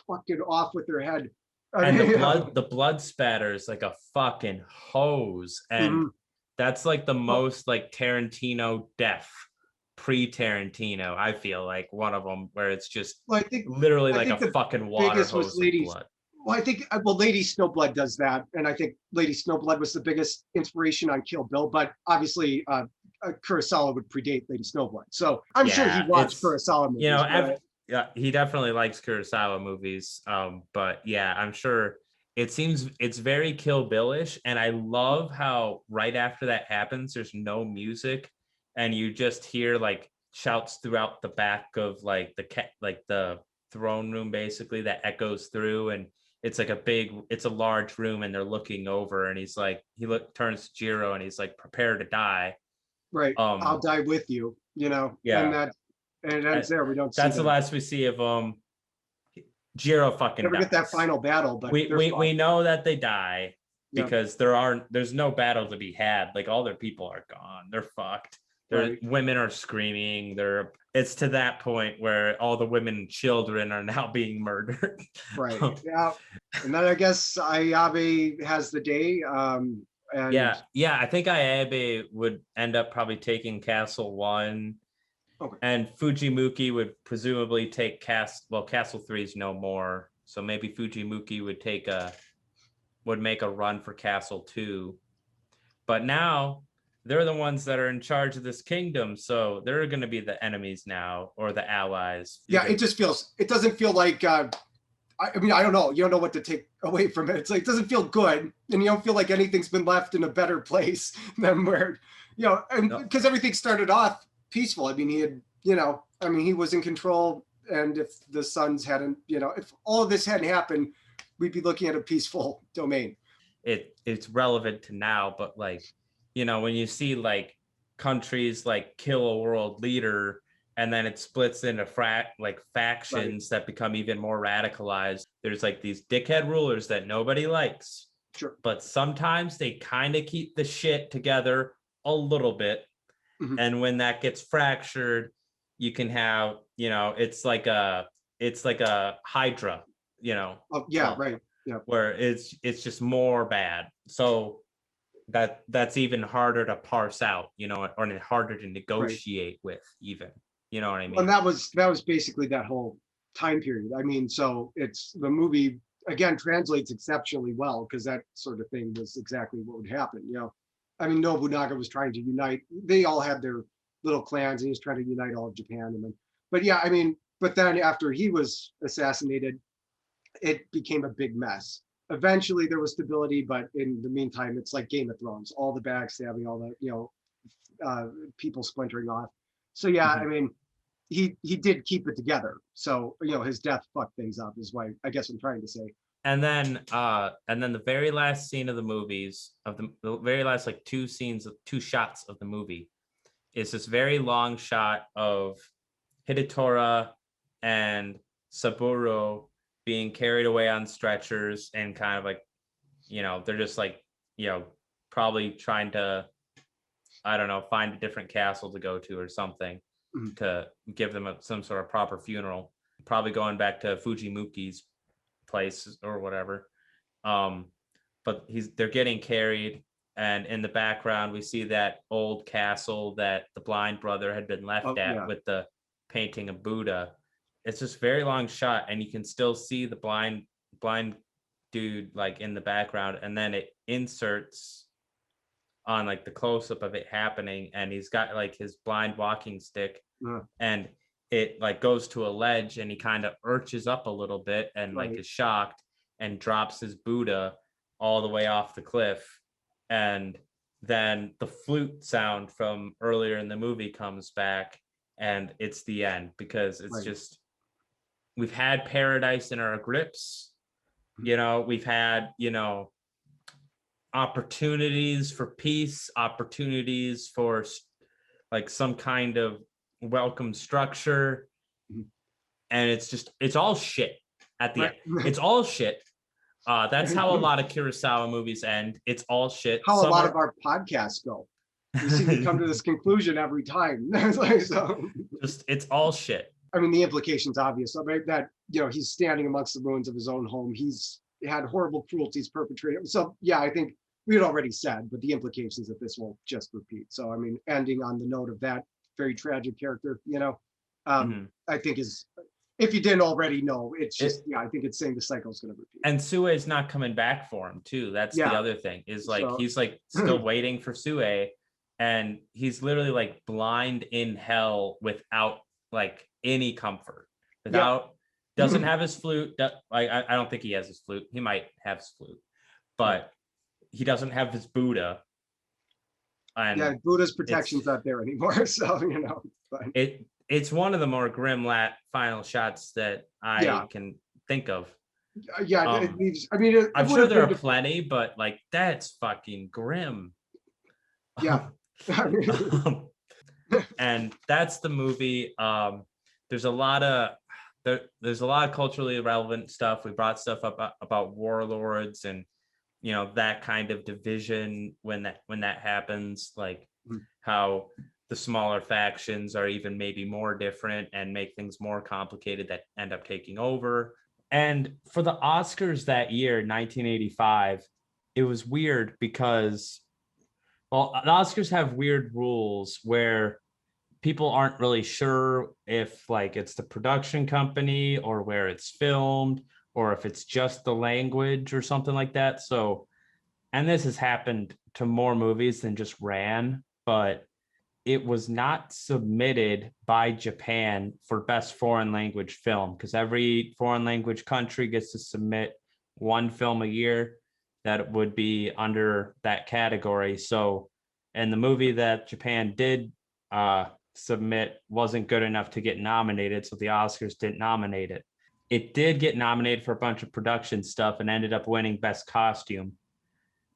fucking off with her head. And the blood spatter is like a fucking hose. And that's like the most like Tarantino death pre-Tarantino. I feel like one of them where it's just literally like a fucking water hose of blood. Well, I think Lady Snowblood does that, and I think Lady Snowblood was the biggest inspiration on Kill Bill. But obviously, Kurosawa would predate Lady Snowblood, so I'm sure he watched Kurosawa movies. You know, yeah, he definitely likes Kurosawa movies. But yeah, I'm sure it's very Kill Bill-ish, and I love how right after that happens, there's no music, and you just hear like shouts throughout the back of like the throne room, basically, that echoes through, and it's like it's a large room, and they're looking over, and he's like, turns to Jiro, and he's like, prepare to die. Right. I'll die with you, you know. Yeah. And that's there. We don't see that's the last we see of Jiro fucking never dies. Get that final battle, but we know that they die because there's no battle to be had. Like, all their people are gone. They're fucked. Women are screaming. It's to that point where all the women and children are now being murdered. Right. Yeah. And then I guess Ayabe has the day. And I think Ayabe would end up probably taking Castle 1. Okay. And Fujimuki would presumably take Castle 3 is no more. So maybe Fujimuki would make a run for Castle 2. But now they're the ones that are in charge of this kingdom, so they're going to be the enemies now, or the allies. Yeah, it doesn't feel like, I mean, I don't know. You don't know what to take away from it. It's like, it doesn't feel good, and you don't feel like anything's been left in a better place than where, you know, and because everything started off peaceful. I mean, he was in control, and if the sons hadn't, you know, if all of this hadn't happened, we'd be looking at a peaceful domain. It's relevant to now, but like, you know, when you see like countries like kill a world leader, and then it splits into factions that become even more radicalized. There's like these dickhead rulers that nobody likes. Sure. But sometimes they kind of keep the shit together a little bit. Mm-hmm. And when that gets fractured, you can have, you know, it's like a Hydra, you know. Oh, yeah, right. Yeah. Where it's just more bad. So that's even harder to parse out, you know, or harder to negotiate with, even, you know what I mean? And that was basically that whole time period. I mean, so it's the movie again translates exceptionally well, because that sort of thing was exactly what would happen, you know. I mean, Nobunaga was trying to unite, they all had their little clans, and he was trying to unite all of Japan. And then, but then after he was assassinated, it became a big mess. Eventually there was stability, but in the meantime, it's like Game of Thrones, all the backstabbing, all the, you know, people splintering off. So yeah, I mean, he did keep it together. So, you know, his death fucked things up is what I guess I'm trying to say. And then the very last scene of the movies, the very last like two shots of the movie, is this very long shot of Hidetora and Saburo being carried away on stretchers, and kind of like, you know, they're just like, you know, probably trying to, I don't know, find a different castle to go to or something to give them some sort of proper funeral. Probably going back to Fujimuki's place or whatever. But they're getting carried, And in the background, we see that old castle that the blind brother had been left at with the painting of Buddha. It's just very long shot, and you can still see the blind dude like in the background, and then it inserts on like the close-up of it happening, and he's got like his blind walking stick, and it like goes to a ledge, and he kind of arches up a little bit and like is shocked and drops his Buddha all the way off the cliff. And then the flute sound from earlier in the movie comes back, and it's the end, because it's just, we've had paradise in our grips, you know, we've had, you know, opportunities for peace, opportunities for like some kind of welcome structure, and it's all shit at the end. It's all shit. That's how a lot of Kurosawa movies end. It's all shit. How a lot of our podcasts go. We seem to come to this conclusion every time. It's all shit. I mean, the implication's obvious. I mean, that, you know, he's standing amongst the ruins of his own home. He's had horrible cruelties perpetrated. So yeah, I think we had already said, but the implications that this will just repeat. So I mean, ending on the note of that very tragic character, you know, I think is, if you didn't already know, it's just, I think it's saying the cycle is going to repeat. And Sue is not coming back for him too. That's the other thing, is like, he's like still waiting for Sue, and he's literally like blind in hell without like any comfort, without, doesn't have his flute. I don't think he has his flute. He might have his flute, but he doesn't have his Buddha. And Buddha's protection's not there anymore. So, you know, but it's one of the more grim final shots that I can think of. It leaves, I mean, I'm sure there are plenty, but like, that's fucking grim. Yeah. And that's the movie. There's a lot of culturally relevant stuff. We brought stuff up about warlords and, you know, that kind of division when that happens, like how the smaller factions are even maybe more different and make things more complicated that end up taking over. And for the Oscars that year, 1985, it was weird because, well, the Oscars have weird rules where people aren't really sure if like it's the production company or where it's filmed, or if it's just the language or something like that. So, and this has happened to more movies than just Ran, but it was not submitted by Japan for best foreign language film, because every foreign language country gets to submit one film a year that would be under that category. So, and the movie that Japan did submit wasn't good enough to get nominated, so the Oscars didn't nominate it. It did get nominated for a bunch of production stuff and ended up winning best costume,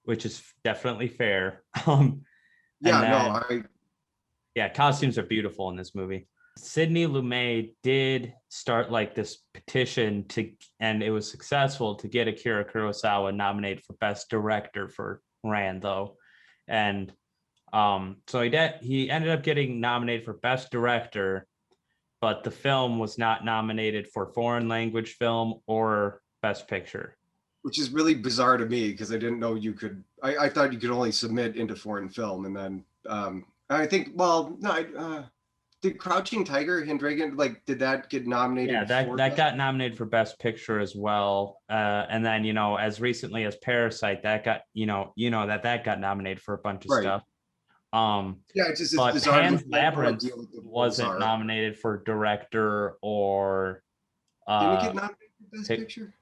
which is definitely fair. Costumes are beautiful in this movie. Sidney Lumet did start like this petition and it was successful, to get Akira Kurosawa nominated for best director for Ran, though. And so he ended up getting nominated for best director, but the film was not nominated for foreign language film or best picture. Which is really bizarre to me, because I didn't know you could, I thought you could only submit into foreign film. And then I think, well, no, did Crouching Tiger, Hidden Dragon, like, did that get nominated? Yeah, that got nominated for best picture as well. And then, you know, as recently as Parasite, that got, that got nominated for a bunch of stuff. It's just but bizarre. Pan's Labyrinth wasn't nominated for director or didn't it get nominated for best picture?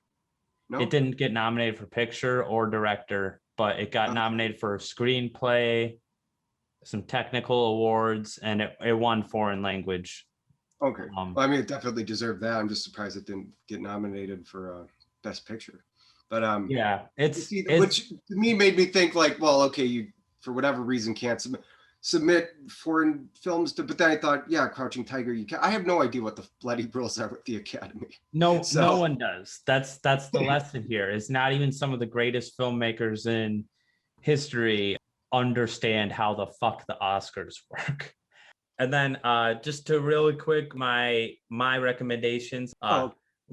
No, it didn't get nominated for picture or director, but it got nominated for screenplay, some technical awards, and it won foreign language. Okay. Well, I mean, it definitely deserved that. I'm just surprised it didn't get nominated for best picture. But which to me made me think like, well, okay, you for whatever reason can't submit foreign films to, but then I thought, Crouching Tiger, you can. I have no idea what the bloody rules are with the Academy. No one does. That's the lesson here. Is not even some of the greatest filmmakers in history understand how the fuck the Oscars work. And then just to really quick, my recommendations,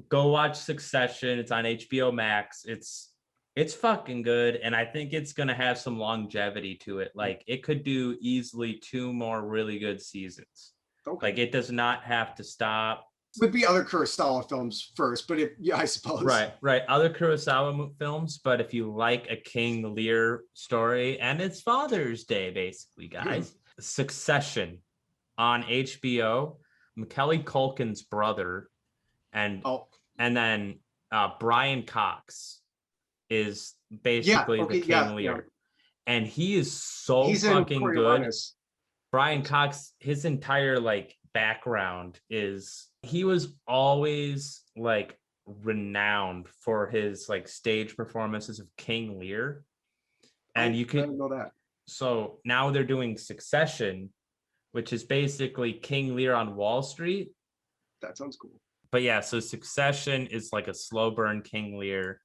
go watch Succession. It's on HBO Max. It's It's fucking good, and I think it's gonna have some longevity to it. Like it could do easily 2 more really good seasons. Okay. Like it does not have to stop. Would be other Kurosawa films first, but yeah, I suppose. Right. Other Kurosawa films, but if you like a King Lear story, and it's Father's Day, basically, guys. Succession on HBO. Macaulay Culkin's brother, and then Brian Cox is basically the King Lear, and he is he's fucking good. Brian Cox, his entire like background is he was always like renowned for his like stage performances of King Lear, and you can know that. So now they're doing Succession, which is basically King Lear on Wall Street. That sounds cool. But yeah, so Succession is like a slow burn King Lear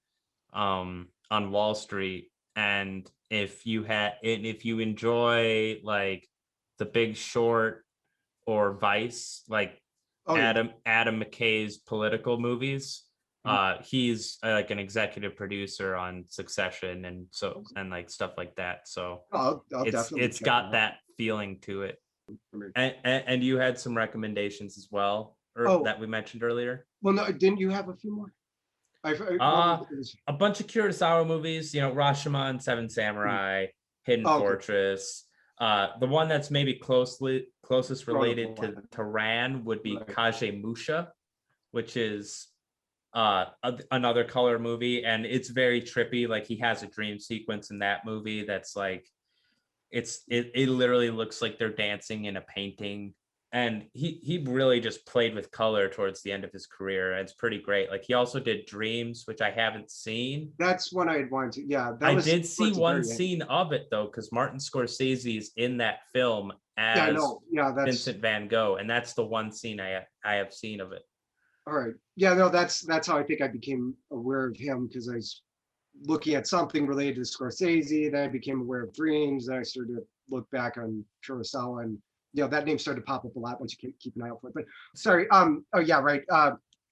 on Wall Street. And if you enjoy like The Big Short or Vice, like Adam McKay's political movies, he's like an executive producer on Succession and like stuff like that. So it's got that feeling to it. And you had some recommendations as well, that we mentioned earlier. Well, no, didn't you have a few more? A bunch of Kurosawa movies, Rashomon, Seven Samurai, Hidden Fortress. The one that's maybe closest related to Ran would be Kagemusha, which is another color movie, and it's very trippy. Like he has a dream sequence in that movie that's like it literally looks like they're dancing in a painting. And he really just played with color towards the end of his career. It's pretty great. Like he also did Dreams, which I haven't seen. That's one I'd wanted to. Yeah, I did see one scene of it though, because Martin Scorsese is in that film as Vincent Van Gogh, and that's the one scene I have seen of it. All right. Yeah, no, that's how I think I became aware of him, because I was looking at something related to Scorsese. Then I became aware of Dreams. Then I started to look back on Kurosawa, and that name started to pop up a lot once you keep an eye out for it. But sorry,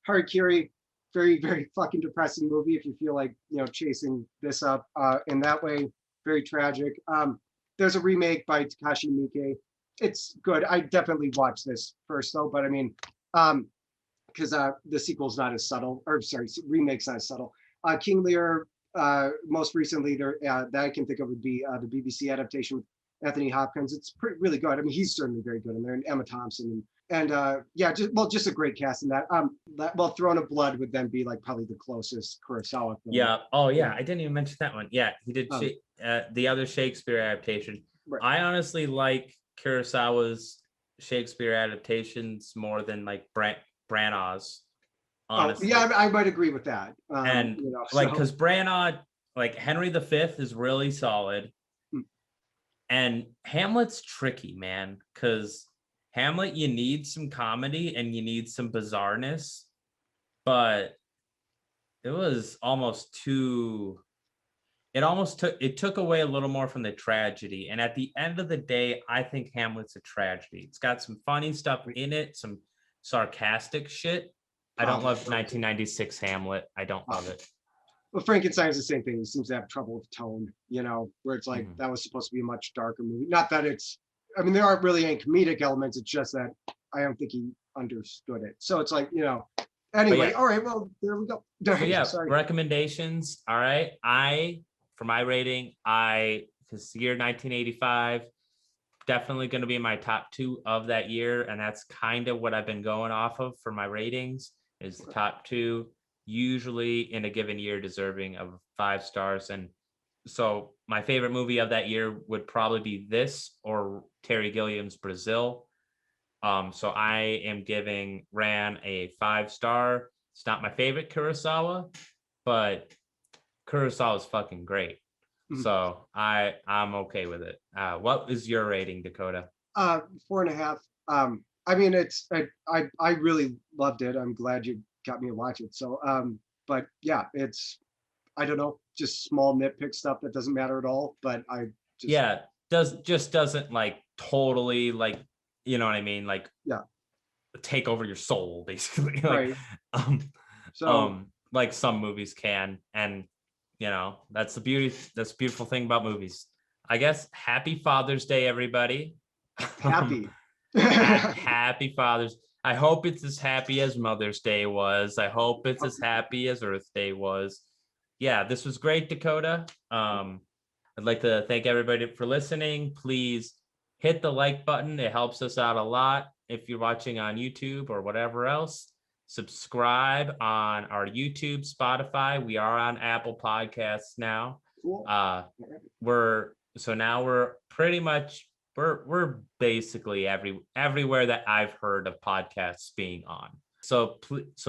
Harakiri, very, very fucking depressing movie if you feel like, chasing this up in that way. Very tragic. There's a remake by Takashi Miike. It's good. I definitely watched this first though, but I mean, because the sequel's not as subtle, or sorry, remake's not as subtle. King Lear, most recently that I can think of would be the BBC adaptation with Anthony Hopkins. It's really good. I mean, he's certainly very good in there, and Emma Thompson, and just a great cast in that. Throne of Blood would then be like probably the closest Kurosawa film. Yeah. Oh yeah, I didn't even mention that one. Yeah, he did the other Shakespeare adaptation. Right. I honestly like Kurosawa's Shakespeare adaptations more than like Branagh's. Honestly. I might agree with that. Because Branagh, like Henry V is really solid. And Hamlet's tricky, man, because Hamlet, you need some comedy and you need some bizarreness, but it was almost too, it took away a little more from the tragedy. And at the end of the day, I think Hamlet's a tragedy. It's got some funny stuff in it, some sarcastic shit. I don't love 1996 Hamlet. I don't love it. Well, Frankenstein's the same thing. He seems to have trouble with tone, where it's like that was supposed to be a much darker movie. Not that there aren't really any comedic elements. It's just that I don't think he understood it. So it's like, anyway, all right, well, there we go. Sorry. Recommendations. All right. For my rating, because the year 1985, definitely going to be my top 2 of that year. And that's kind of what I've been going off of for my ratings, is the top 2. Usually in a given year deserving of 5 stars. And so my favorite movie of that year would probably be this or Terry Gilliam's Brazil. So I am giving Ran a 5 star. It's not my favorite Kurosawa, but Kurosawa is fucking great. So I'm okay with it. What is your rating, Dakota? 4.5. I mean, I really loved it. I'm glad you got me to watch it. So, but yeah, it's, I don't know, just small nitpick stuff that doesn't matter at all. But doesn't like totally like, you know what I mean? Like, take over your soul basically. Like, right. like some movies can, and you know, that's the beautiful thing about movies. I guess happy Father's Day, everybody. Happy. Happy Father's. I hope it's as happy as Mother's Day was. I hope it's as happy as Earth Day was. Yeah, this was great, Dakota. I'd like to thank everybody for listening. Please hit the like button. It helps us out a lot. If you're watching on YouTube or whatever else, subscribe on our YouTube, Spotify. We are on Apple Podcasts now. Cool. We're pretty much we're basically everywhere that I've heard of podcasts being on. So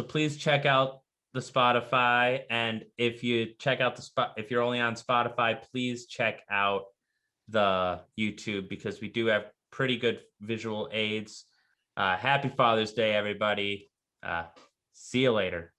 please check out the Spotify, and if you check out if you're only on Spotify, please check out the YouTube, because we do have pretty good visual aids. Happy Father's Day, everybody. See you later.